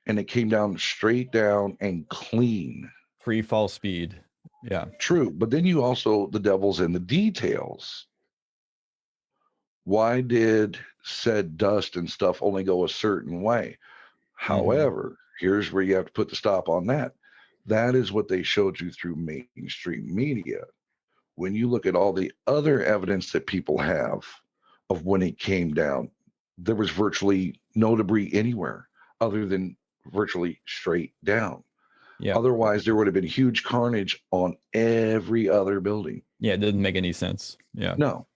And it came down straight down and clean. Free fall speed. Yeah. True. But then you also, the devil's in the details. Why did said dust and stuff only go a certain way? However, here's where you have to put the stop on that. That is what they showed you through mainstream media. When you look at all the other evidence that people have of when it came down, there was virtually no debris anywhere other than virtually straight down. Yeah. Otherwise, there would have been huge carnage on every other building. Yeah, it didn't make any sense. Yeah. No.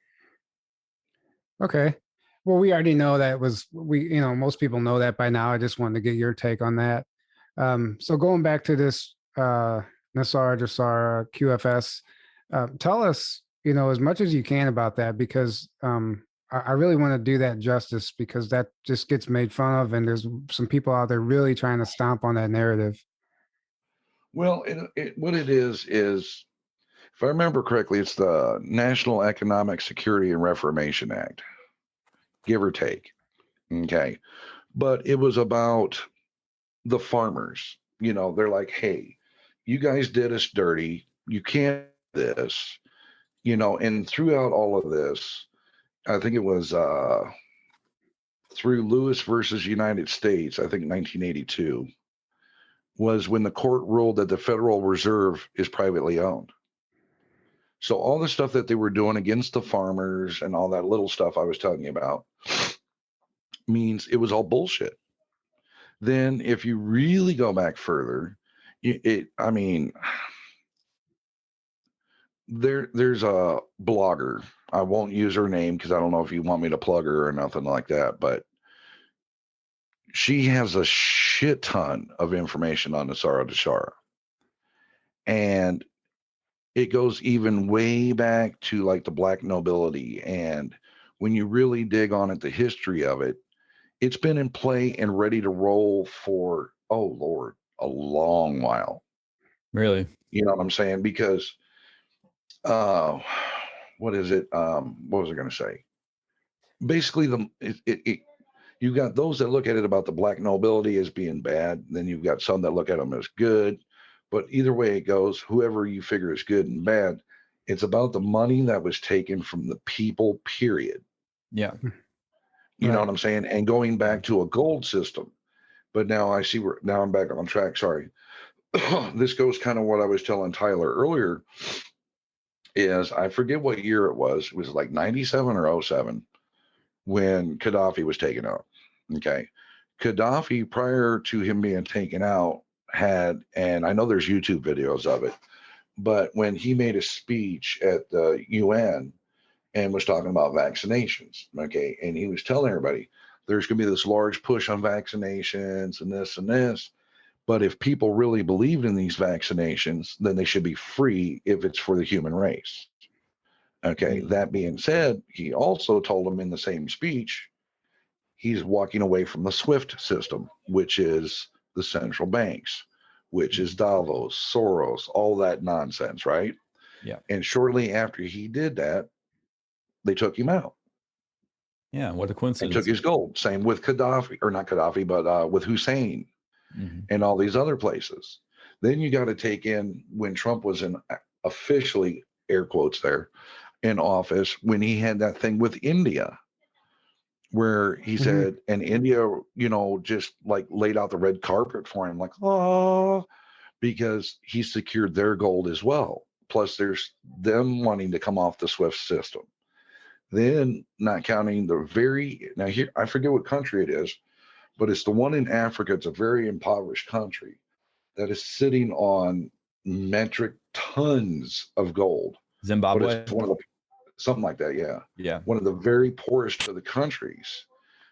Okay. Well, we already know that most people know that by now. I just wanted to get your take on that. So going back to this NESARA, JASARA, QFS, tell us, as much as you can about that, because I really want to do that justice, because that just gets made fun of. And there's some people out there really trying to stomp on that narrative. Well, what it is, if I remember correctly, it's the National Economic Security and Reformation Act, give or take. Okay. But it was about the farmers. They're like, hey, you guys did us dirty. You can't do this, and throughout all of this, I think it was through Lewis versus United States, I think 1982, was when the court ruled that the Federal Reserve is privately owned. So all the stuff that they were doing against the farmers and all that little stuff I was telling you about means it was all bullshit. Then if you really go back further, there's a blogger. I won't use her name because I don't know if you want me to plug her or nothing like that, but she has a shit ton of information on the NESARA JASARA. And it goes even way back to like the black nobility. And when you really dig on it, the history of it, it's been in play and ready to roll for, oh Lord, a long while. Really? You know what I'm saying? Because what is it? What was I going to say? Basically, you got those that look at it about the black nobility as being bad. Then you've got some that look at them as good. But either way it goes, whoever you figure is good and bad, it's about the money that was taken from the people, period. Yeah. You know what I'm saying? And going back to a gold system. But now now I'm back on track. Sorry. This goes kind of what I was telling Tyler earlier is I forget what year it was. It was like 97 or 07 when Gaddafi was taken out. Okay. Gaddafi, prior to him being taken out, and I know there's YouTube videos of it, but when he made a speech at the UN and was talking about vaccinations, okay, and he was telling everybody there's going to be this large push on vaccinations and this, but if people really believed in these vaccinations, then they should be free if it's for the human race. Okay, that being said, he also told them in the same speech, he's walking away from the SWIFT system, which is the central banks, which is Davos, Soros, all that nonsense, right? Yeah. And shortly after he did that, they took him out Yeah. What a and coincidence. took his gold. Same with Gaddafi, or not Gaddafi, but with Hussein and all these other places. Then you got to take in when Trump was in officially, air quotes there, in office, when he had that thing with India, where he said, and India, just like laid out the red carpet for him, like, oh, because he secured their gold as well. Plus, there's them wanting to come off the SWIFT system. Then, not counting now here, I forget what country it is, but it's the one in Africa. It's a very impoverished country that is sitting on metric tons of gold. But Zimbabwe. it's one of the, something like that, yeah. Yeah. One of the very poorest of the countries,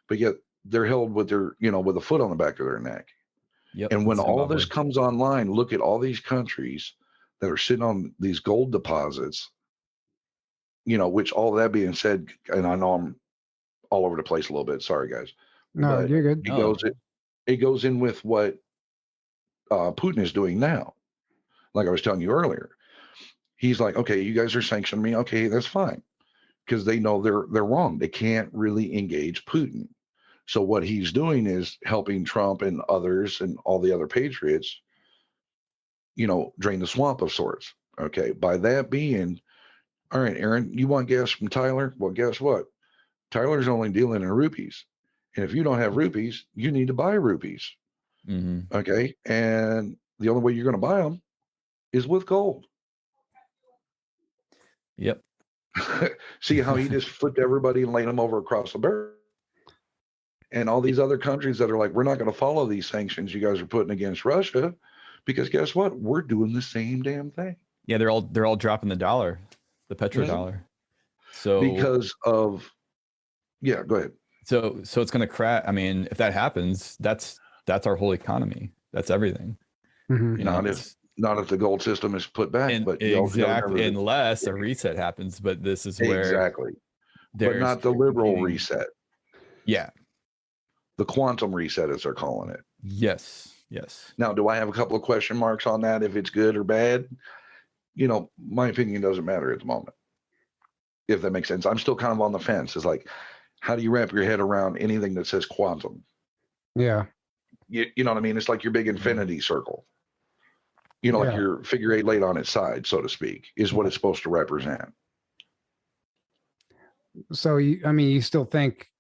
but yet they're held with their, with a foot on the back of their neck. Yep. And when all Zimbabwe. this comes online, look at all these countries that are sitting on these gold deposits, which all that being said, and I know I'm all over the place a little bit. Sorry, guys. No, But you're good. it goes in with what Putin is doing now. Like I was telling you earlier, he's like, okay, you guys are sanctioning me. Okay, that's fine. Because they know they're wrong. They can't really engage Putin. So what he's doing is helping Trump and others and all the other patriots, drain the swamp of sorts. Okay. By that being, all right, Aaron, you want gas from Tyler? Well, guess what? Tyler's only dealing in rupees. And if you don't have rupees, you need to buy rupees. Okay. And the only way you're going to buy them is with gold. Yep. See how he just flipped everybody and laid them over across the barrel. And all these other countries that are like, we're not going to follow these sanctions you guys are putting against Russia, because guess what? We're doing the same damn thing. Yeah, they're all dropping the dollar, the petrodollar. So because of, yeah, go ahead. So it's going to crash. I mean, if that happens, that's our whole economy. That's everything. Not if the gold system is put back, but exactly, unless a reset happens. But this is where exactly, but not the liberal reset. Yeah, the quantum reset, as they're calling it. Yes. Now, do I have a couple of question marks on that? If it's good or bad, my opinion doesn't matter at the moment. If that makes sense, I'm still kind of on the fence. It's like, how do you wrap your head around anything that says quantum? Yeah. You know what I mean? It's like your big infinity circle. Like your figure eight laid on its side, so to speak, is what it's supposed to represent. So, you still think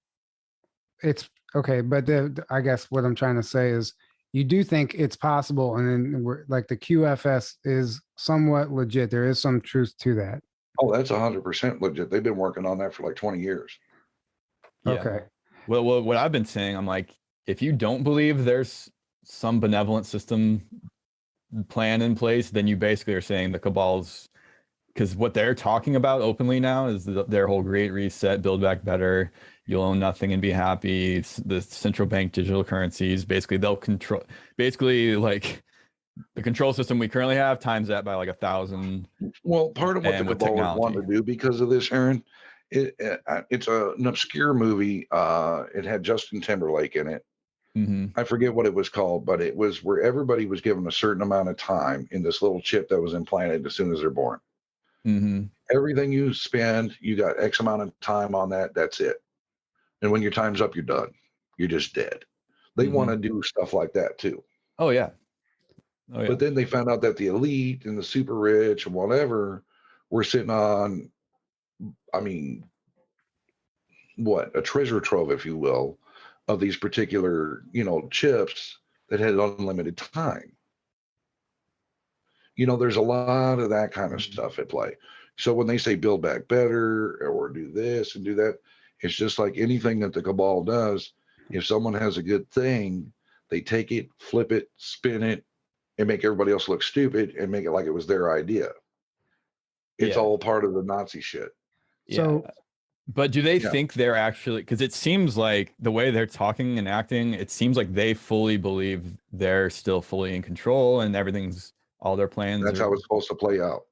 it's okay, but I guess what I'm trying to say is you do think it's possible, and then like the QFS is somewhat legit. There is some truth to that. Oh, that's 100% legit. They've been working on that for like 20 years. Yeah. Okay. Well, what I've been saying, I'm like, if you don't believe there's some benevolent system plan in place, then you basically are saying the cabal's, because what they're talking about openly now is their whole great reset, build back better, you'll own nothing and be happy. It's the central bank digital currencies, basically they'll control, like the control system we currently have times that by like 1,000. Well, part of what the cabal wanted to do because of this, Aaron, it's an obscure movie. It had Justin Timberlake in it. I forget what it was called, but it was where everybody was given a certain amount of time in this little chip that was implanted as soon as they're born. Everything you spend, you got X amount of time on that. That's it. And when your time's up, you're done. You're just dead. They want to do stuff like that too. Oh yeah. But then they found out that the elite and the super rich and whatever were sitting on, a treasure trove, if you will, of these particular, chips that had unlimited time. There's a lot of that kind of stuff at play. So when they say build back better or do this and do that, it's just like anything that the cabal does. If someone has a good thing, they take it, flip it, spin it, and make everybody else look stupid and make it like it was their idea. It's all part of the Nazi shit. So, but do they think they're actually, because it seems like the way they're talking and acting, it seems like they fully believe they're still fully in control and everything's, all their plans. That's how it's supposed to play out.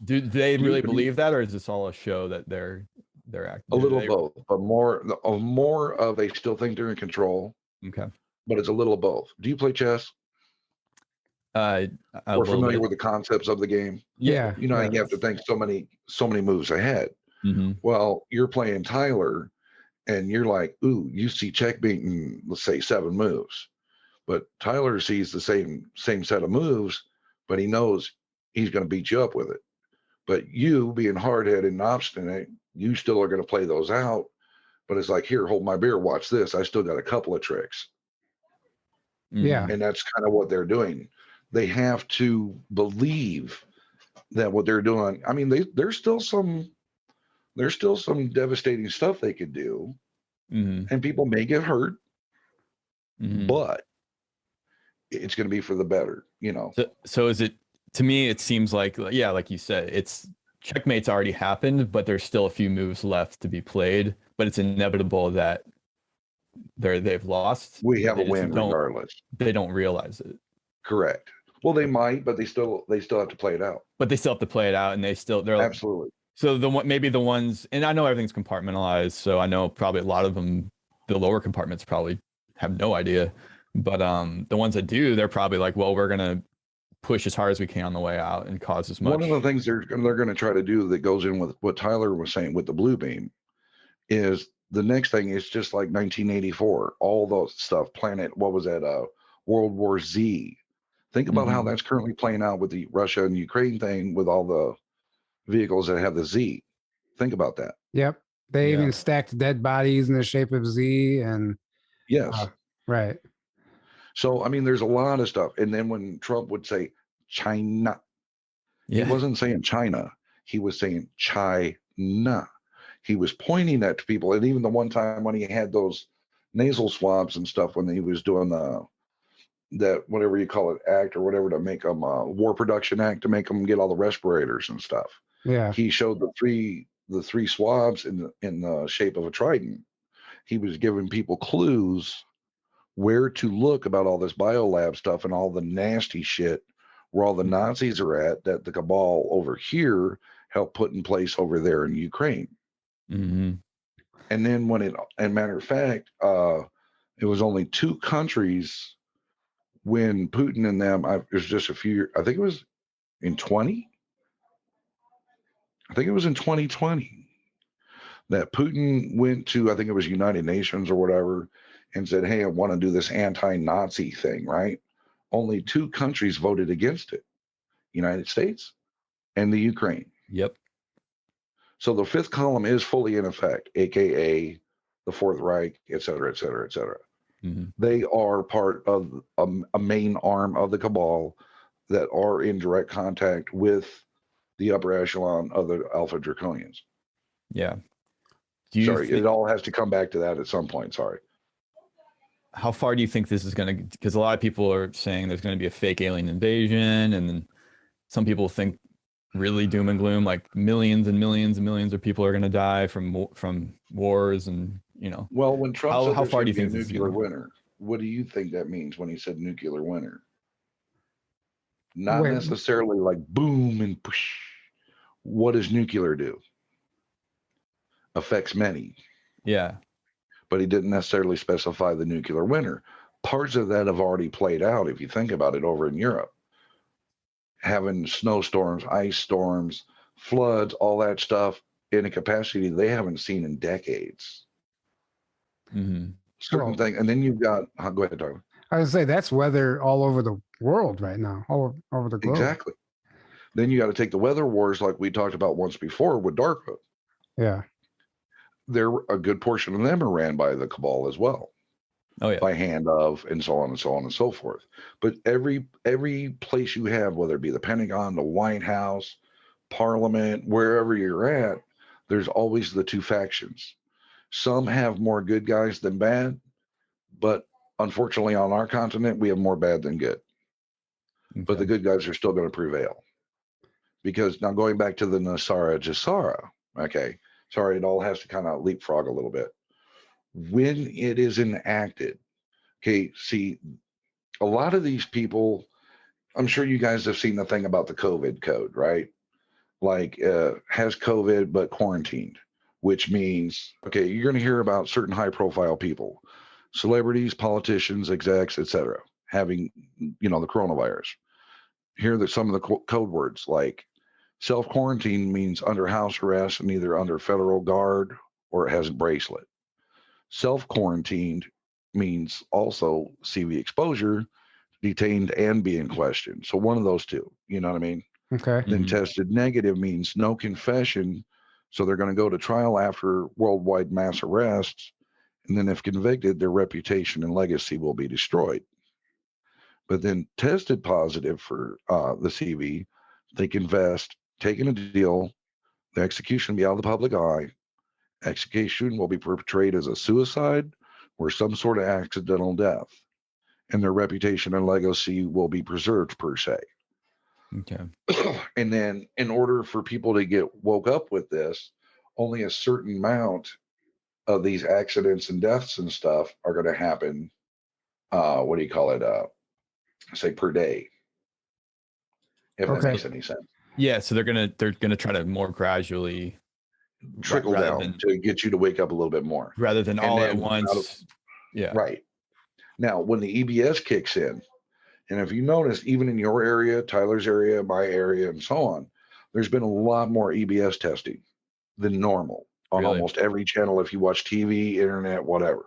Do they really believe that, or is this all a show that they're acting? A little both, but more of they still think they're in control. Okay. But it's a little both. Do you play chess? A We're little familiar bit. with the concepts of the game. Yeah. You know, Yeah. you have to think so many moves ahead. Mm-hmm. Well, you're playing Tyler and you're like, ooh, you see checkmate in, let's say, 7 moves. But Tyler sees the same set of moves, but he knows he's going to beat you up with it. But you being hard-headed and obstinate, you still are going to play those out. But it's like, here, hold my beer, watch this. I still got a couple of tricks. Yeah. And that's kind of what they're doing. They have to believe that what they're doing. I mean, there's still some devastating stuff they could do, and people may get hurt, but it's going to be for the better, you know. So is it, to me, it seems like, yeah, like you said, it's checkmate's already happened, but there's still a few moves left to be played, but it's inevitable that they've lost. We have a win don't, regardless. They don't realize it. Correct. Well, they might, but they still have to play it out. But they still have to play it out, and they're absolutely. So maybe the ones, and I know everything's compartmentalized, so I know probably a lot of them, the lower compartments probably have no idea. But the ones that do, they're probably like, well, we're gonna push as hard as we can on the way out and cause as much. One of the things they're going to try to do that goes in with what Tyler was saying with the blue beam is the next thing is just like 1984, all the stuff, what was that? World War Z. Think about how that's currently playing out with the Russia and Ukraine thing with all the vehicles that have the Z. Think about that. Yep. They even stacked dead bodies in the shape of Z and yes. Right. So, I mean, there's a lot of stuff. And then when Trump would say China, he wasn't saying China. He was saying China. He was pointing that to people. And even the one time when he had those nasal swabs and stuff, when he was doing that, whatever you call it, act or whatever, to make them war production act, to make them get all the respirators and stuff. Yeah. He showed the three swabs in the shape of a trident. He was giving people clues where to look about all this biolab stuff and all the nasty shit where all the Nazis are at, that the cabal over here helped put in place over there in Ukraine. Mm-hmm. And then and matter of fact, it was only 2 countries when Putin and them, it was just a few years, I think it was in 2020 that Putin went to, I think it was United Nations or whatever, and said, hey, I want to do this anti-Nazi thing, right? Only 2 countries voted against it, United States and the Ukraine. Yep. So the 5th column is fully in effect, AKA the Fourth Reich, et cetera, et cetera, et cetera. They are part of a main arm of the cabal that are in direct contact with the upper echelon of the Alpha Draconians. Yeah. It all has to come back to that at some point. Sorry. How far do you think this is going to, because a lot of people are saying there's going to be a fake alien invasion, and then some people think really doom and gloom, like millions and millions and millions of people are going to die from wars, and Well, when Trump said how far do you think nuclear winter, what do you think that means when he said nuclear winter? Not necessarily like boom and push. What does nuclear do? Affects many. Yeah. But he didn't necessarily specify the nuclear winter. Parts of that have already played out, if you think about it, over in Europe. Having snowstorms, ice storms, floods, all that stuff in a capacity they haven't seen in decades. Certain thing. And then you've got, go ahead, Tyler. I would say that's weather all over the world right now, all over the globe. Exactly. Then you got to take the weather wars like we talked about once before with DARPA. Yeah. A good portion of them are ran by the cabal as well. Oh, yeah. By hand of, and so on and so on and so forth. But every place you have, whether it be the Pentagon, the White House, Parliament, wherever you're at, there's always the 2 factions. Some have more good guys than bad, but unfortunately on our continent, we have more bad than good. Okay. But the good guys are still going to prevail. Because now going back to the Nasara Jasara, okay, sorry, it all has to kind of leapfrog a little bit. When it is enacted, okay, see, a lot of these people, I'm sure you guys have seen the thing about the COVID code, right? Like, has COVID but quarantined, which means, okay, you're going to hear about certain high profile people, celebrities, politicians, execs, etc., having, the coronavirus. here are some of the code words like self-quarantine means under house arrest and either under federal guard or it has a bracelet. Self-quarantined means also CV exposure, detained and being questioned. So one of those two, you know what I mean? Okay. Then Mhm. tested negative means no confession. So they're going to go to trial after worldwide mass arrests. And then if convicted, their reputation and legacy will be destroyed. But then tested positive for the CV, they confessed, taking a deal, the execution will be out of the public eye. Execution will be portrayed as a suicide or some sort of accidental death. And their reputation and legacy will be preserved per se. Okay. And then in order for people to get woke up with this, only a certain amount of these accidents and deaths and stuff are going to happen. What do you call it? Say per day, if that Okay. makes any sense. Yeah, so they're gonna try to more gradually Trickle rather down than to get you to wake up a little bit more. And all at then once. Yeah. right. Now, when the EBS kicks in, and if you notice, even in your area, Tyler's area, my area, and so on, there's been a lot more EBS testing than normal on Really? almost every channel if you watch TV, internet, whatever.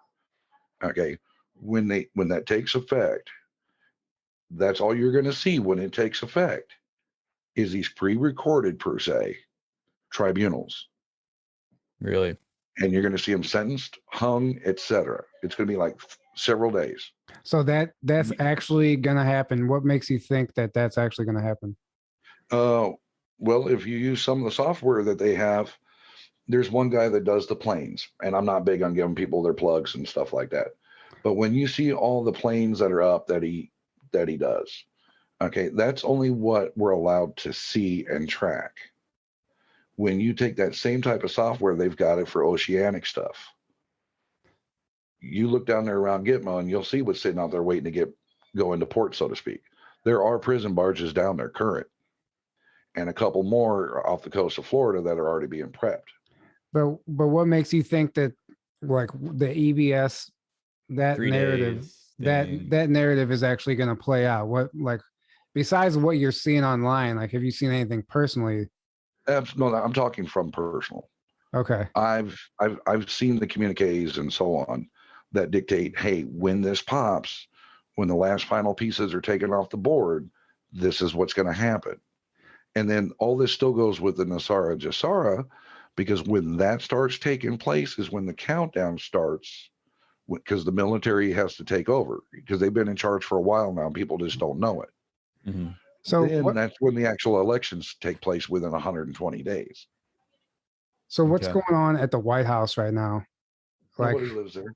Okay. When that takes effect, that's all you're going to see when it takes effect is these pre-recorded per se tribunals. Really? And you're going to see them sentenced, hung, etc. It's going to be like several days. So that's actually going to happen. What makes you think that that's actually going to happen? Well, if you use some of the software that they have, there's one guy that does the planes, and I'm not big on giving people their plugs and stuff like that. But when you see all the planes that are up that he does, okay, that's only what we're allowed to see and track. When you take that same type of software, they've got it for oceanic stuff. You look down there around Gitmo and you'll see what's sitting out there waiting to go into port, so to speak. There are prison barges down there current, and a couple more off the coast of Florida that are already being prepped. But what makes you think that like the EBS that 3 narrative days that thing. that narrative is actually going to play out? What like besides what you're seeing online, like have you seen anything personally? No, I'm talking from personal. Okay. I've seen the communiques and so on that dictate, hey, when this pops, when the last final pieces are taken off the board, this is what's going to happen. And then all this still goes with the Nasara Jasara, because when that starts taking place is when the countdown starts, because the military has to take over, because they've been in charge for a while now. People just don't know it. Mm-hmm. So then that's when the actual elections take place within 120 days. So what's Okay. going on at the White House right now? Like Nobody lives there.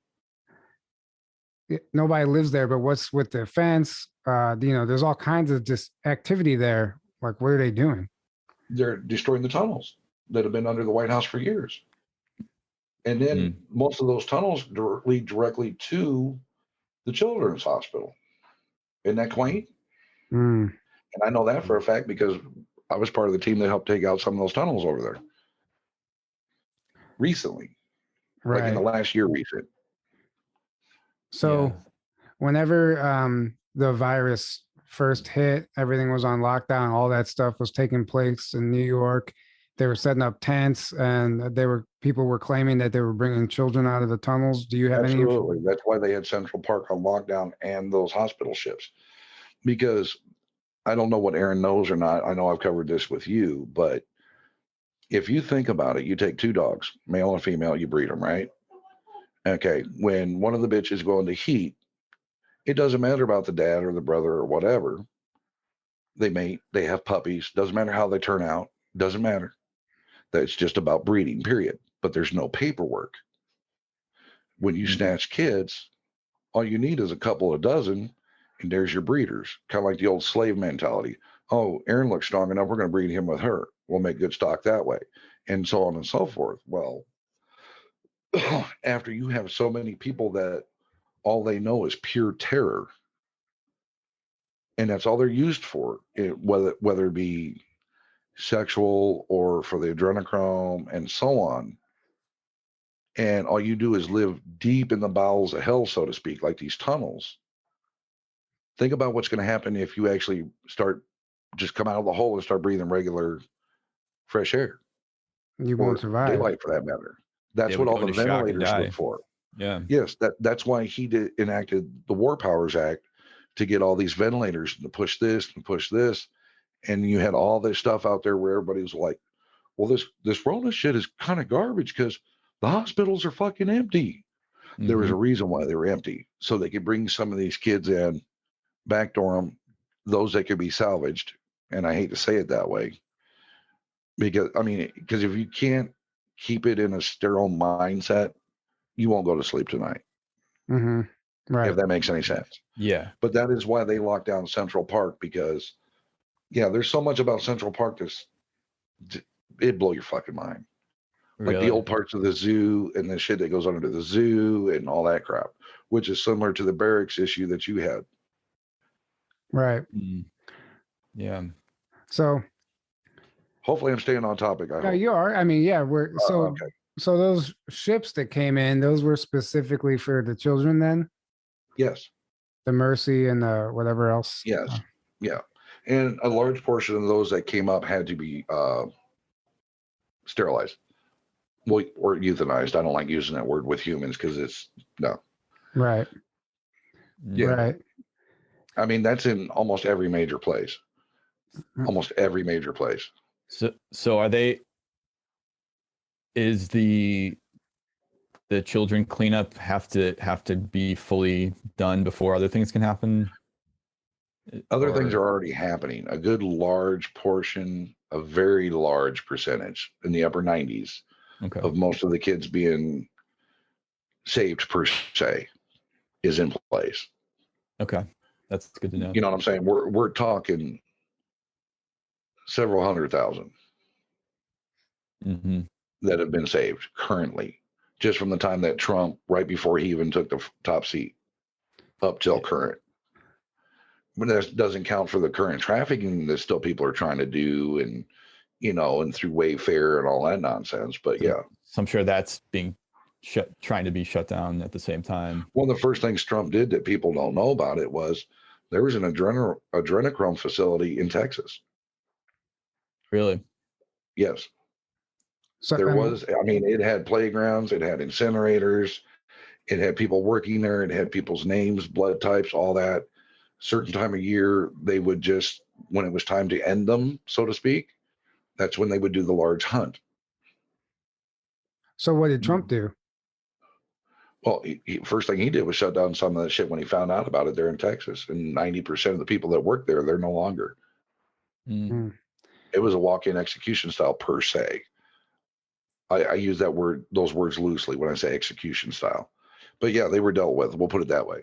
nobody lives there, but what's with the fence? There's all kinds of just activity there. Like what are they doing? They're destroying the tunnels that have been under the White House for years. And then most of those tunnels lead directly to the children's hospital. Isn't that quaint? Mm. And I know that for a fact because I was part of the team that helped take out some of those tunnels over there recently, like in the Right. last year recent. So whenever the virus first hit, everything was on lockdown, all that stuff was taking place in New York. They were setting up tents and people were claiming that they were bringing children out of the tunnels. Do you have Absolutely. That's why they had Central Park on lockdown and those hospital ships. Because I don't know what Aaron knows or not. I know I've covered this with you, but if you think about it, you take two dogs, male and female, you breed them, right? Okay. When one of the bitches go into heat, it doesn't matter about the dad or the brother or whatever. They mate, they have puppies. Doesn't matter how they turn out. Doesn't matter. That's just about breeding, period. But there's no paperwork. When you snatch kids, all you need is a couple of dozen, and there's your breeders. Kind of like the old slave mentality. Oh, Aaron looks strong enough. We're going to breed him with her. We'll make good stock that way, and so on and so forth. Well, after you have so many people that all they know is pure terror, and that's all they're used for, whether it be sexual or for the adrenochrome and so on. And all you do is live deep in the bowels of hell, so to speak, like these tunnels. Think about what's going to happen if you actually start just come out of the hole and start breathing regular fresh air You or won't survive. daylight for that matter. That's They what would all go the into shock and ventilators die. look for. Yeah. Yes, that's why he enacted the War Powers Act to get all these ventilators to push this and push this. And you had all this stuff out there where everybody was like, well, this Rona shit is kind of garbage because the hospitals are fucking empty. There was a reason why they were empty, so they could bring some of these kids in, backdoor them, those that could be salvaged. And I hate to say it that way, because if you can't keep it in a sterile mindset, you won't go to sleep tonight. Mm-hmm. Right. If that makes any sense. Yeah. But that is why they locked down Central Park, because there's so much about Central Park it'd blow your fucking mind. Really? Like the old parts of the zoo and the shit that goes under the zoo and all that crap, which is similar to the barracks issue that you had. Right. Yeah. So hopefully I'm staying on topic. I no, hope. you are. I mean, yeah, we're Okay. So those ships that came in, those were specifically for the children then? Yes. The Mercy and the whatever else? Yes. Yeah. And a large portion of those that came up had to be sterilized. Well, or euthanized. I don't like using that word with humans because it's no. Right. Yeah. Right. I mean, that's in almost every major place. Almost every major place. So are they? Is the children cleanup have to be fully done before other things can happen? Other things are already happening. A good large portion, a very large percentage in the upper 90s of most of the kids being saved per se is in place. Okay. That's good to know. You know what I'm saying? We're talking several 100,000 that have been saved currently, just from the time that Trump, right before he even took the top seat, up till current. But that doesn't count for the current trafficking that still people are trying to do, and and through Wayfair and all that nonsense. But so I'm sure that's being trying to be shut down at the same time. One of the first things Trump did that people don't know about it was there was an adrenochrome facility in Texas. Really? Yes. So there was. I mean, it had playgrounds, it had incinerators, it had people working there, it had people's names, blood types, all that. Certain time of year, they would just, when it was time to end them, so to speak, that's when they would do the large hunt. So what did Trump do? Well, first thing he did was shut down some of that shit when he found out about it there in Texas. And 90% of the people that work there, they're no longer. It was a walk-in execution style per se. I use those words loosely when I say execution style. But yeah, they were dealt with. We'll put it that way.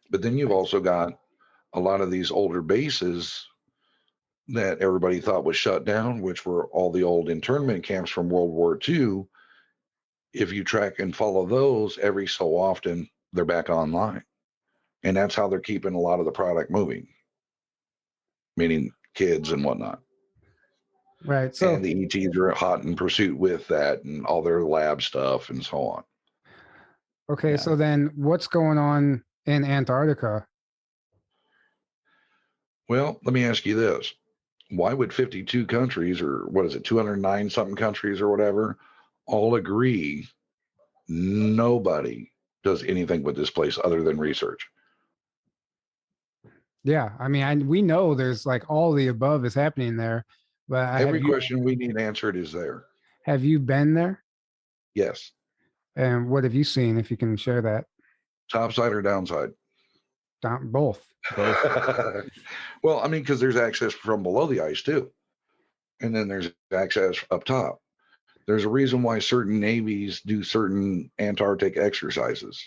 But then you've also got a lot of these older bases that everybody thought was shut down, which were all the old internment camps from World War II. If you track and follow those, every so often they're back online. And that's how they're keeping a lot of the product moving, meaning kids and whatnot. Right. So, and the ETs are hot in pursuit with that and all their lab stuff and so on. Okay. Yeah. So then what's going on in Antarctica? Well, let me ask you this. Why would 52 countries, or what is it, 209 something countries or whatever, all agree nobody does anything with this place other than research? Yeah. I mean, we know there's like all the above is happening there, but every question we need answered is there. Have you been there? Yes. And what have you seen, if you can share that? Top side or downside? Both. Well, I mean, because there's access from below the ice too. And then there's access up top. There's a reason why certain navies do certain Antarctic exercises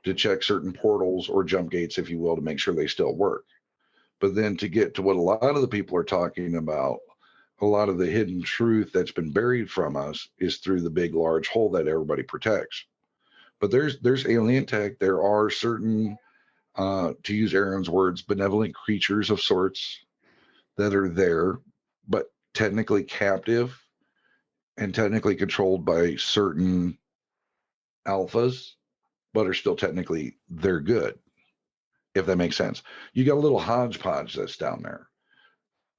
to check certain portals or jump gates, if you will, to make sure they still work. But then to get to what a lot of the people are talking about, a lot of the hidden truth that's been buried from us is through the big, large hole that everybody protects. But there's alien tech. There are certain, to use Aaron's words, benevolent creatures of sorts that are there, but technically captive and technically controlled by certain alphas, but are still technically they're good. if that makes sense. You got a little hodgepodge that's down there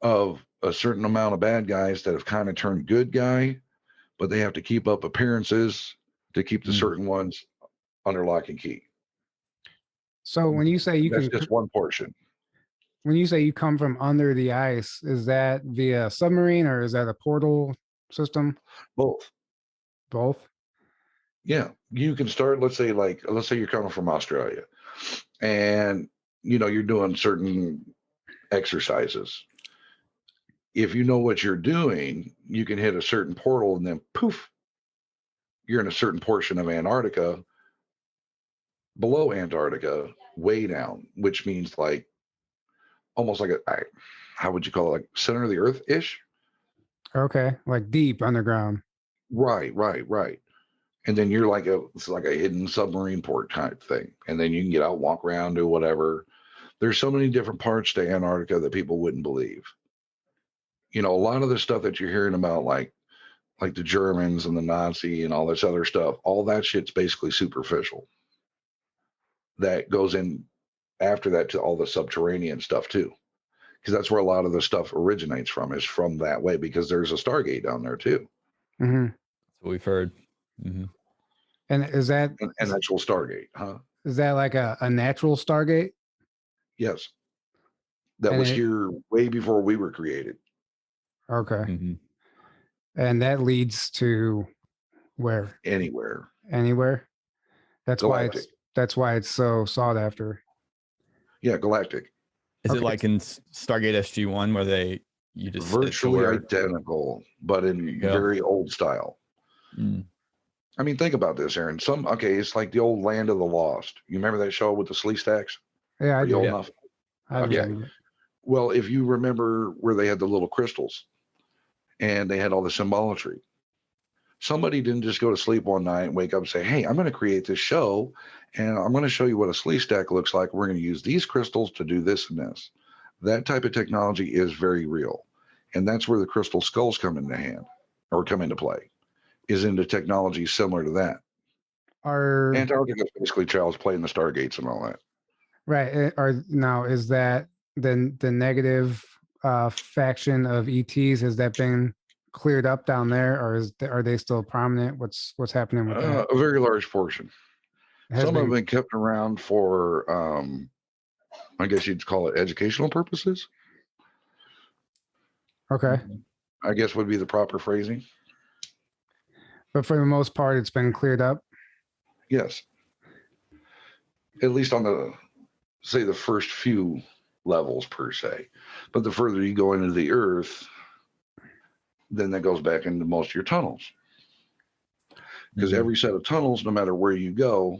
of a certain amount of bad guys that have kind of turned good guy, but they have to keep up appearances to keep the certain ones under lock and key. So when you say you That's can, just one portion. when you say you come from under the ice, is that via submarine or is that a portal system? Both. Both. Yeah, you can start. Let's say you're coming from Australia, and you're doing certain exercises. If you know what you're doing, you can hit a certain portal, and then poof, you're in a certain portion of Antarctica, below Antarctica, way down, which means like almost like how would you call it, like center of the earth ish? Okay, like deep underground. Right. And then you're it's like a hidden submarine port type thing, and then you can get out, walk around, do whatever. There's so many different parts to Antarctica that people wouldn't believe. A lot of the stuff that you're hearing about, like the Germans and the Nazi and all this other stuff, all that shit's basically superficial. That goes in after that to all the subterranean stuff too, because that's where a lot of the stuff originates from, is from that way, because there's a Stargate down there too. Mm-hmm. That's what we've heard. Mm-hmm. And is that an actual Stargate, huh? Is that like a natural Stargate? Yes. That And was here way before we were created. Okay. Mm-hmm. And that leads to where? Anywhere. That's Galactic. why it's so sought after. Yeah, galactic. Is it like in Stargate SG-1 where you just virtually identical, but in very old style? Mm. I mean, think about this, Aaron. It's like the old Land of the Lost. You remember that show with the Slee Stacks? Yeah, I Are you do. old enough? Okay. Well, if you remember where they had the little crystals and they had all the symbolatry, somebody didn't just go to sleep one night and wake up and say, hey, I'm going to create this show and I'm going to show you what a Slee Stack looks like. We're going to use these crystals to do this and this. That type of technology is very real. And that's where the crystal skulls come into play, is into technology similar to that. Antarctica is basically Child's Play in the Stargates and all that. Right. Now, is that the negative faction of ETs? Has that been cleared up down there, or are they still prominent? What's happening with that? A very large portion. Some have been kept around for, I guess you'd call it educational purposes. Okay. I guess would be the proper phrasing. But for the most part, it's been cleared up? Yes. At least on the first few levels per se. But the further you go into the earth, then that goes back into most of your tunnels. Because every set of tunnels, no matter where you go,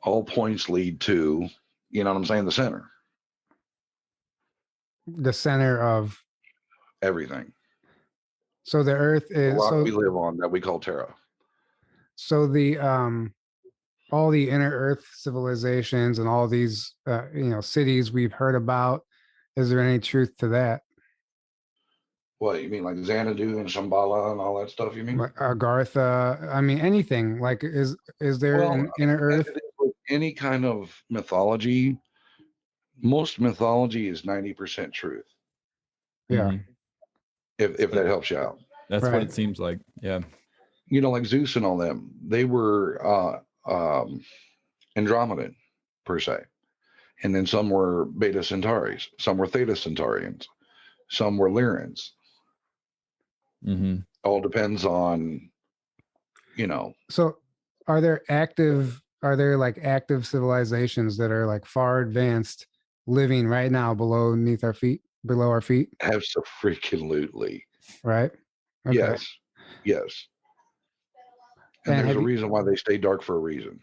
all points lead to, you know what I'm saying, the center. The center of everything. So the earth is the rock we live on that we call Terra. So the all the inner earth civilizations and all these cities we've heard about, is there any truth to that? What you mean, like Xanadu and Shambhala and all that stuff? You mean Agartha? I mean, anything. Like, is there an inner earth? With any kind of mythology, most mythology is 90% truth. Yeah. If that helps you out. That's what it seems like. Yeah. Like Zeus and all them, they were Andromedan per se. And then some were Beta Centauris, some were Theta Centaurians, some were Lyrans. Mm-hmm. All depends on, So are there active civilizations that are like far advanced living right now below our feet? Absolutely. Right? Okay. Yes. And there's a reason why they stay dark for a reason.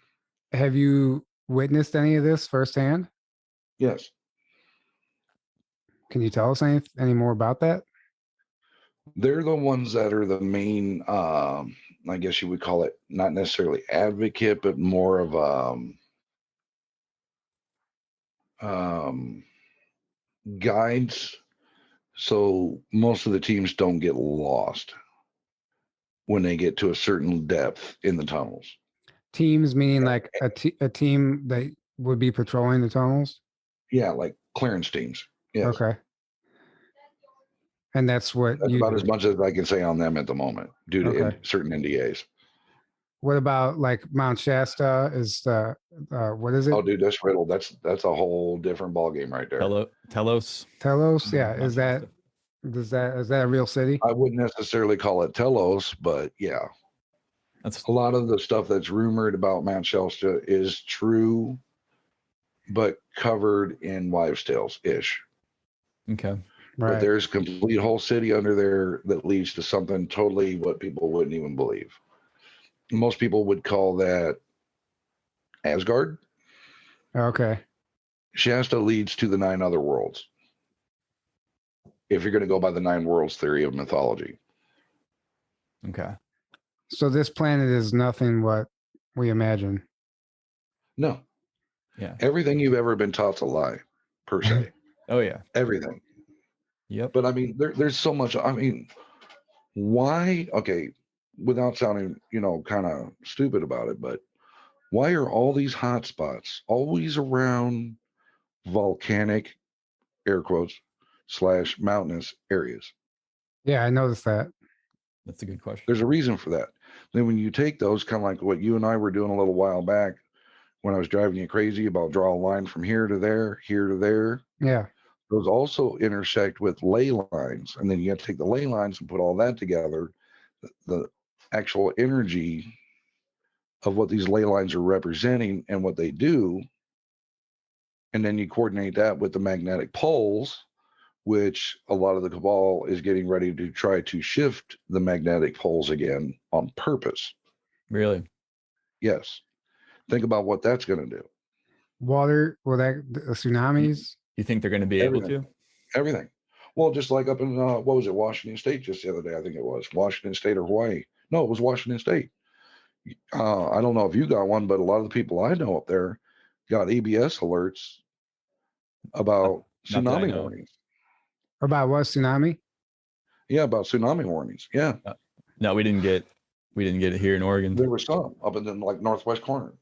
Have you witnessed any of this firsthand? Yes. Can you tell us any more about that? They're the ones that are the main, I guess you would call it, not necessarily advocate, but more of guides. So most of the teams don't get lost when they get to a certain depth in the tunnels. Teams meaning like a team that would be patrolling the tunnels? Yeah, like clearance teams. Yes. Okay. And that's what That's you about do. as much as I can say on them at the moment due to Okay. certain NDAs. What about like Mount Shasta? Is the what is it? Oh, dude, that's riddle. That's a whole different ball game right there. Telos. Telos? Yeah. Mount Is that Shasta. is that a real city? I wouldn't necessarily call it Telos, but yeah, That's a lot of the stuff that's rumored about Mount Shasta is true, but covered in wives' tales ish. okay. But Right. there's a complete whole city under there that leads to something totally what people wouldn't even believe. Most people would call that Asgard. Okay. Shasta leads to the 9 other worlds. If you're going to go by the 9 worlds theory of mythology. Okay. So this planet is nothing what we imagine. No. Yeah. Everything you've ever been taught's a lie, per se. Oh yeah. Everything. Yep. But I mean, there's so much. I mean, why? Okay, without sounding, kind of stupid about it, but why are all these hot spots always around volcanic, air quotes, / mountainous areas? Yeah, I noticed that. That's a good question. There's a reason for that. Then when you take those, kind of like what you and I were doing a little while back, when I was driving you crazy about draw a line from here to there, here to there. Yeah. Those also intersect with ley lines, and then you have to take the ley lines and put all that together. The actual energy of what these ley lines are representing and what they do, and then you coordinate that with the magnetic poles, which a lot of the cabal is getting ready to try to shift the magnetic poles again on purpose. Really? Yes. Think about what that's going to do. Water, well, that tsunamis. You think they're going to be able to? Everything. Well, just like up in, what was it, Washington State just the other day, I think it was. Washington State or Hawaii. No, it was Washington State. I don't know if you got one, but a lot of the people I know up there got EBS alerts about Not that I tsunami know. warnings. About what, tsunami? Yeah, about tsunami warnings. Yeah, No, we didn't get it here in Oregon. there were some up in the northwest corner.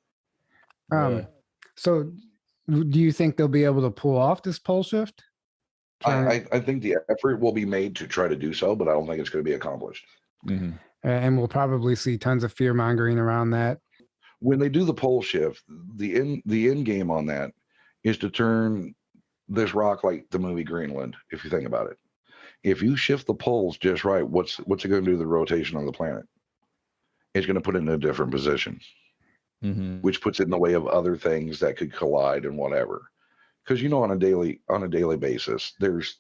Really? So do you think they'll be able to pull off this pole shift? I think the effort will be made to try to do so, but I don't think it's going to be accomplished. Mm-hmm. And we'll probably see tons of fear mongering around that. When they do the pole shift, the end game on that is to turn this rock like the movie Greenland, if you think about it. If you shift the poles just right, what's it going to do to the rotation of the planet? It's going to put it in a different position, which puts it in the way of other things that could collide and whatever. Because on a daily basis, there's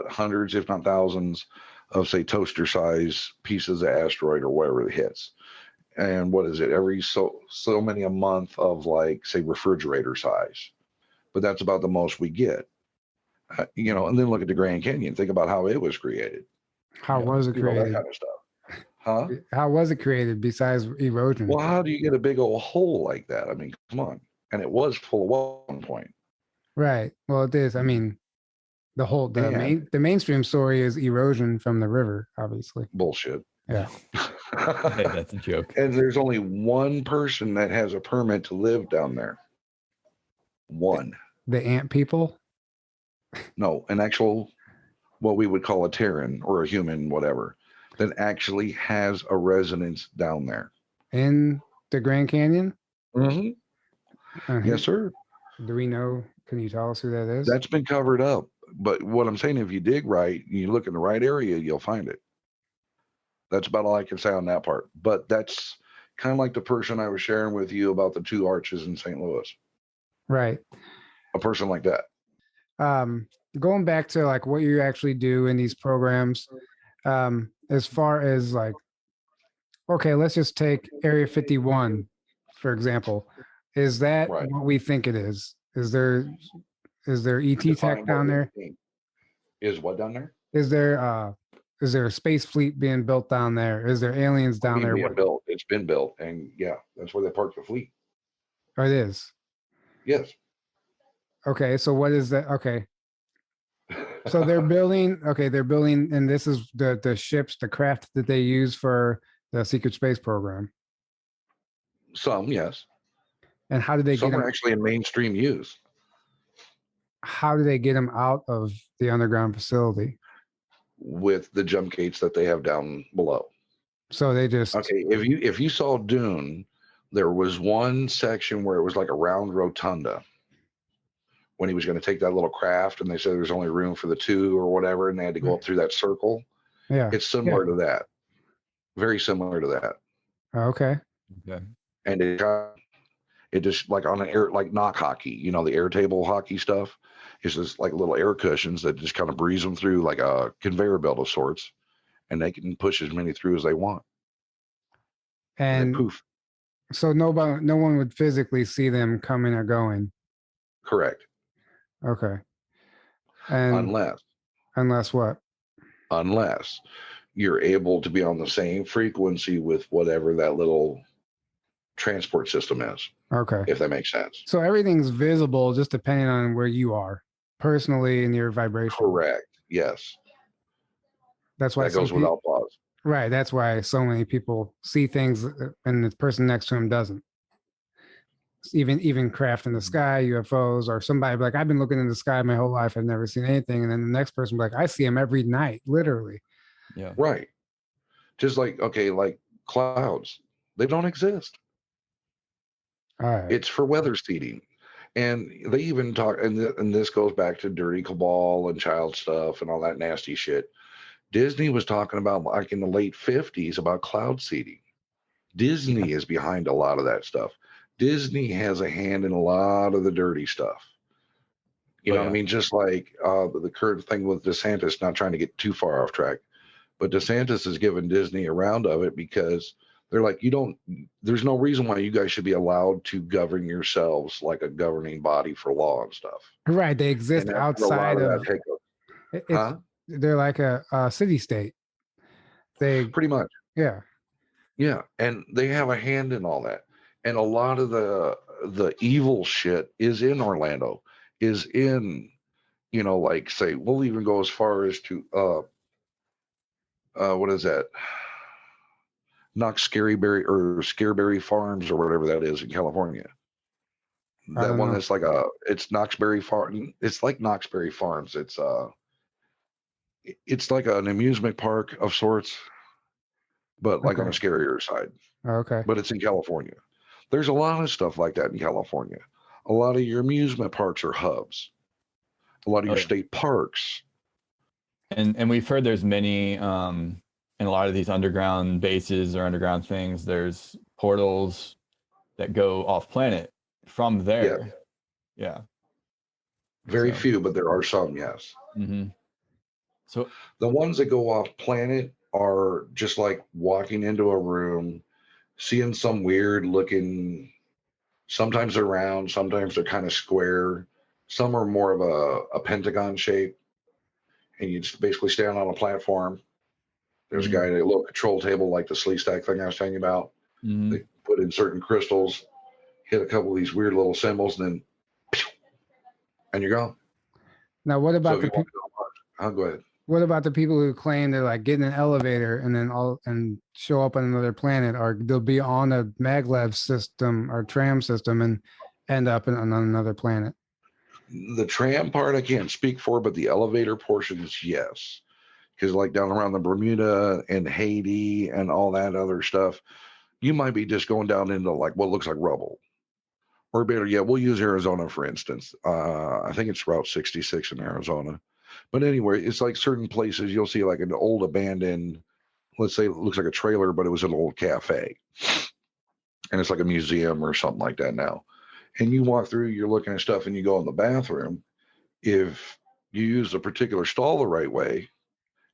hundreds, if not thousands, of say toaster size pieces of asteroid or whatever it hits. And what is it? Every so many a month of like say refrigerator size, but that's about the most we get. And then look at the Grand Canyon. Think about how it was created. How was it created? That kind of stuff. Huh? How was it created besides erosion? Well, how do you get a big old hole like that? I mean, come on. And it was full of one point. Right. Well, it is. I mean, the mainstream story is erosion from the river, obviously. Bullshit. Yeah. Hey, that's a joke. And there's only one person that has a permit to live down there. One. The ant people? No, an actual, what we would call a Terran or a human, whatever, that actually has a residence down there. In the Grand Canyon? Mm-hmm. Yes, sir. Do we know? Can you tell us who that is? That's been covered up. But what I'm saying, if you dig right, you look in the right area, you'll find it. That's about all I can say on that part. But that's kind of like the person I was sharing with you about the 2 arches in St. Louis. Right. A person like that. Going back to like what you actually do in these programs, as far as like, okay, let's just take Area 51, for example. Is that Right. what we think it is? Is there ET tech down there? Is what down there? Is there a space fleet being built down there? Is there aliens down there? Built. It's been built, and yeah, that's where they park the fleet. Oh, it is. Yes. Okay, so what is that? Okay, so they're building. Okay, they're building, and this is the ships, the craft that they use for the secret space program. Some, yes. And how did they Some get them? are actually in mainstream use. how do they get them out of the underground facility? with the jump gates that they have down below. So they just Okay, if you saw Dune, there was one section where it was like a round rotunda when he was going to take that little craft, and they said there's only room for the two or whatever, and they had to go up through that circle. yeah. It's similar to that, very similar to that, Okay. Okay. and it just like on an air like knock hockey, you know, the air table hockey stuff. It's just like little air cushions that just kind of breeze them through like a conveyor belt of sorts, and they can push as many through as they want. And then And poof. so no one would physically see them coming or going. Correct. Okay. And unless what? Unless you're able to be on the same frequency with whatever that little transport system is. Okay. If that makes sense. So everything's visible just depending on where you are personally in your vibration. Correct. Yes. That's why that goes without pause. Right. That's why so many people see things and the person next to him doesn't. Even craft in the sky, UFOs, or somebody like, I've been looking in the sky my whole life, I've never seen anything. And then the next person be like, I see them every night, literally. Yeah. Right. Just like, okay, like clouds, they don't exist. All right. It's for weather seeding. And they even talk, and this goes back to dirty cabal and child stuff and all that nasty shit. Disney was talking about like in the late 50s about cloud seeding. Disney is behind a lot of that stuff. Disney has a hand in a lot of the dirty stuff. You know what I mean? Just like the current thing with DeSantis, not trying to get too far off track, but DeSantis has given Disney a round of it because they're like, there's no reason why you guys should be allowed to govern yourselves like a governing body for law and stuff. Right. They exist outside of huh? They're like a city state. They pretty much. Yeah. Yeah. And they have a hand in all that. And a lot of the evil shit is in Orlando, is in, like say, we'll even go as far as to what is that? Knox Scaryberry or Scareberry Farms or whatever that is in California. That one that's like it's Knoxberry Farm. It's like Knoxberry Farms. It's like an amusement park of sorts, but like on a scarier side. Okay. But it's in California. There's a lot of stuff like that in California. A lot of your amusement parks are hubs. A lot of your state parks. And we've heard there's many in a lot of these underground bases or underground things, there's portals that go off planet from there. Yeah. Very few, but there are some, yes. Mm-hmm. So the ones that go off planet are just like walking into a room, seeing some weird looking, sometimes they're round, sometimes they're kind of square, some are more of a pentagon shape, and you just basically stand on a platform. There's a guy at a little control table like the Slee Stack thing I was telling you about. They put in certain crystals, hit a couple of these weird little symbols, and then and you're gone. Now what about the people? Go ahead. What about the people who claim they're like getting an elevator and then show up on another planet, or they'll be on a maglev system or tram system and end up on another planet? The tram part I can't speak for, but the elevator portions, yes. Because like down around the Bermuda and Haiti and all that other stuff, you might be just going down into like what looks like rubble. Or better yet, we'll use Arizona for instance. I think it's Route 66 in Arizona. But anyway, it's like certain places you'll see like an old abandoned, let's say it looks like a trailer, but it was an old cafe. And it's like a museum or something like that now. And you walk through, you're looking at stuff and you go in the bathroom. If you use a particular stall the right way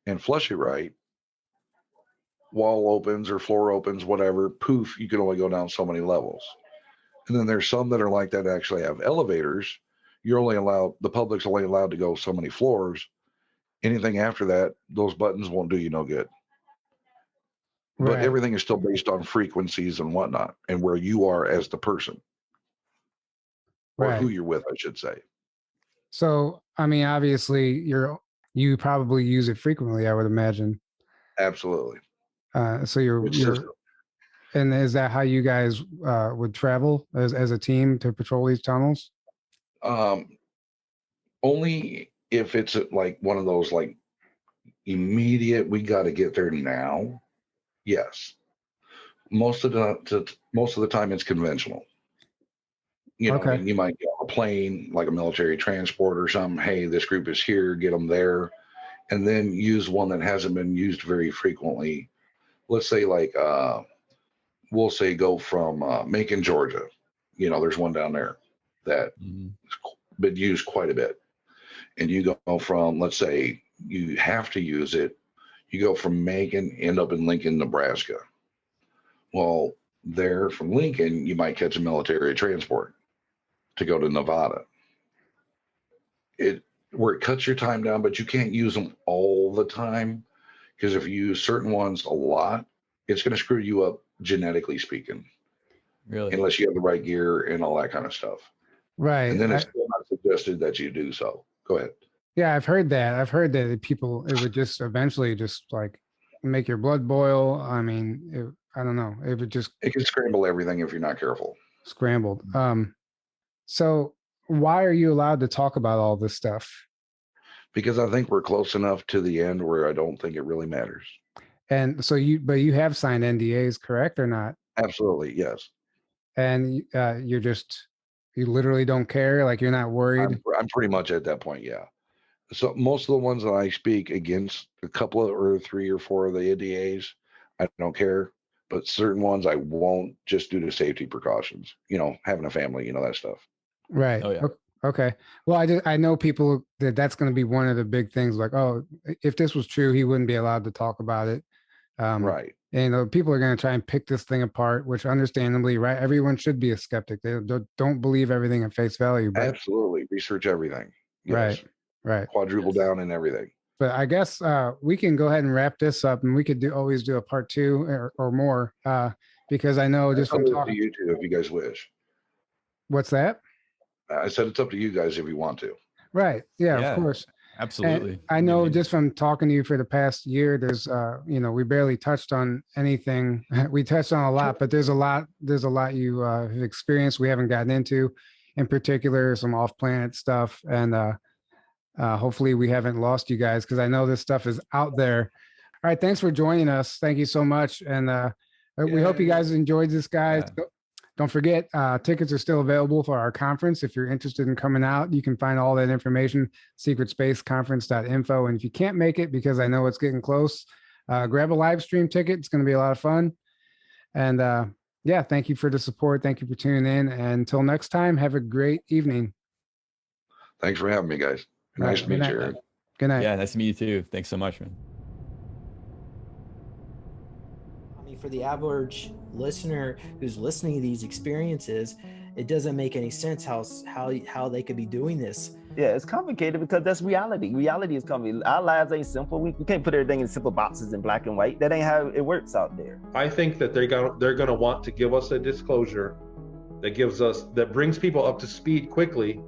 and flush it right, wall opens or floor opens, whatever, poof, you can only go down so many levels. And then there's some that are like that actually have elevators. The public's only allowed to go so many floors. Anything after that, those buttons won't do you no good. Right. But everything is still based on frequencies and whatnot and where you are as the person. Or who you're with, I should say. So, I mean, obviously you probably use it frequently, I would imagine. Absolutely. So and is that how you guys would travel as a team to patrol these tunnels? Only if it's like one of those like immediate, we got to get there now. Yes. Most of the time it's conventional. You know, I Okay. mean, you might get on a plane, like a military transport or something. Hey, this group is here, get them there, and then use one that hasn't been used very frequently. Let's say, like, we'll say go from Macon, Georgia. You know, there's one down there that Mhm. been used quite a bit. And you go from, let's say, you have to use it. You go from Macon, end up in Lincoln, Nebraska. Well, there from Lincoln, you might catch a military transport to go to Nevada. Where it cuts your time down, but you can't use them all the time, because if you use certain ones a lot, it's going to screw you up genetically speaking, Really? unless you have the right gear and all that kind of stuff. Right. And then it's still not suggested that you do so. Go ahead. Yeah, I've heard that. I've heard that it would just eventually just like make your blood boil. I mean, I don't know. It would just It can scramble everything if you're not careful. scrambled. So why are you allowed to talk about all this stuff? Because I think we're close enough to the end where I don't think it really matters. And so but you have signed NDAs, correct or not? Absolutely, yes. And you literally don't care, like you're not worried. I'm pretty much at that point, yeah. So most of the ones that I speak against, a couple of or 3 or 4 of the NDAs, I don't care. But certain ones I won't, just due to safety precautions. You know, having a family, you know, that stuff. Right. Oh, yeah. Okay. Well, I know people that's going to be one of the big things. Like, oh, if this was true, he wouldn't be allowed to talk about it. Right. And people are going to try and pick this thing apart, which understandably, right? Everyone should be a skeptic. They don't believe everything at face value. But Absolutely. Research everything. right, Yes. right. Quadruple Yes. down and everything. But I guess we can go ahead and wrap this up, and we could always do a part 2 or more, because I know just from It's up to talking. you two if you guys wish. What's that? I said it's up to you guys if you want to. Right. Yeah, Yeah. of course. Absolutely. And I know just from talking to you for the past year, there's, we barely touched on anything. We touched on a lot, but there's a lot you have experienced we haven't gotten into, in particular, some off-planet stuff. And hopefully we haven't lost you guys, because I know this stuff is out there. All right. Thanks for joining us. Thank you so much. And we hope you guys enjoyed this, guys. Yeah. Don't forget, tickets are still available for our conference. If you're interested in coming out, you can find all that information, secretspaceconference.info. And if you can't make it, because I know it's getting close, grab a live stream ticket. It's going to be a lot of fun. And yeah, thank you for the support. Thank you for tuning in. And until next time, have a great evening. Thanks for having me, guys. Nice to meet you, Aaron. Good night. Yeah, nice to meet you too. Thanks so much, man. For the average listener who's listening to these experiences, it doesn't make any sense how they could be doing this. Yeah, it's complicated because that's reality. Reality is complicated. Our lives ain't simple. We can't put everything in simple boxes in black and white. That ain't how it works out there. I think that they're gonna want to give us a disclosure that brings people up to speed quickly,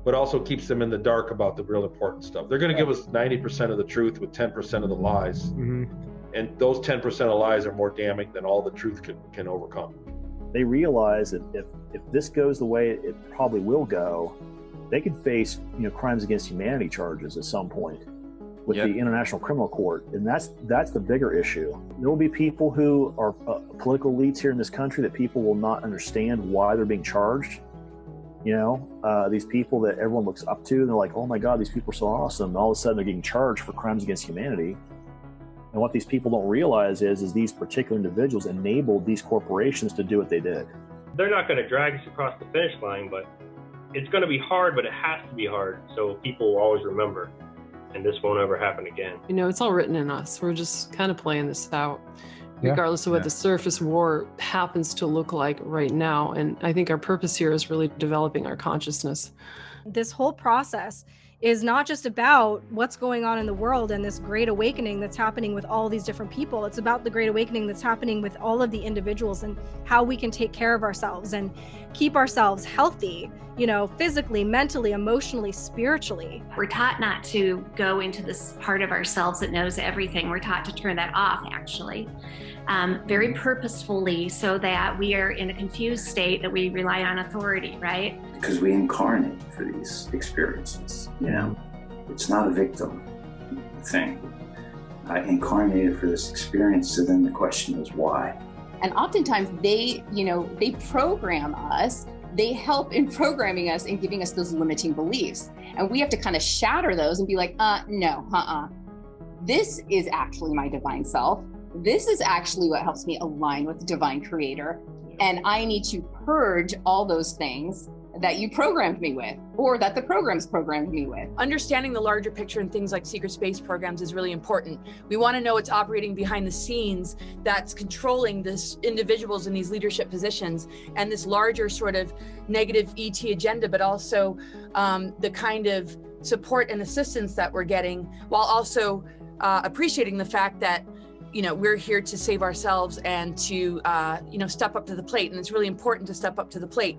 but also keeps them in the dark about the real important stuff. They're gonna give us 90% of the truth with 10% of the lies. Mm-hmm. And those 10% of lies are more damning than all the truth can overcome. They realize that if this goes the way it probably will go, they could face crimes against humanity charges at some point with the International Criminal Court, and that's the bigger issue. There will be people who are political elites here in this country that people will not understand why they're being charged. These people that everyone looks up to, and they're like, oh my God, these people are so awesome. And all of a sudden they're getting charged for crimes against humanity. And what these people don't realize is these particular individuals enabled these corporations to do what they did. They're not going to drag us across the finish line, but it's going to be hard, but it has to be hard. So people will always remember, and this won't ever happen again. It's all written in us. We're just kind of playing this out, regardless of what the surface war happens to look like right now. And I think our purpose here is really developing our consciousness. This whole process is not just about what's going on in the world and this great awakening that's happening with all these different people. It's about the great awakening that's happening with all of the individuals and how we can take care of ourselves and keep ourselves healthy, physically, mentally, emotionally, spiritually. We're taught not to go into this part of ourselves that knows everything. We're taught to turn that off, actually, very purposefully, so that we are in a confused state that we rely on authority, right? because we incarnate for these experiences. You know, it's not a victim thing. I incarnated for this experience, so then the question is why? And oftentimes they program us, they help in programming us and giving us those limiting beliefs. And we have to kind of shatter those and be like, no. This is actually my divine self. This is actually what helps me align with the divine creator. And I need to purge all those things that you programmed me with, or that the programs programmed me with. Understanding the larger picture and things like secret space programs is really important. We want to know what's operating behind the scenes that's controlling this individuals in these leadership positions and this larger sort of negative ET agenda, but also the kind of support and assistance that we're getting, while also appreciating the fact that we're here to save ourselves and to step up to the plate. And it's really important to step up to the plate.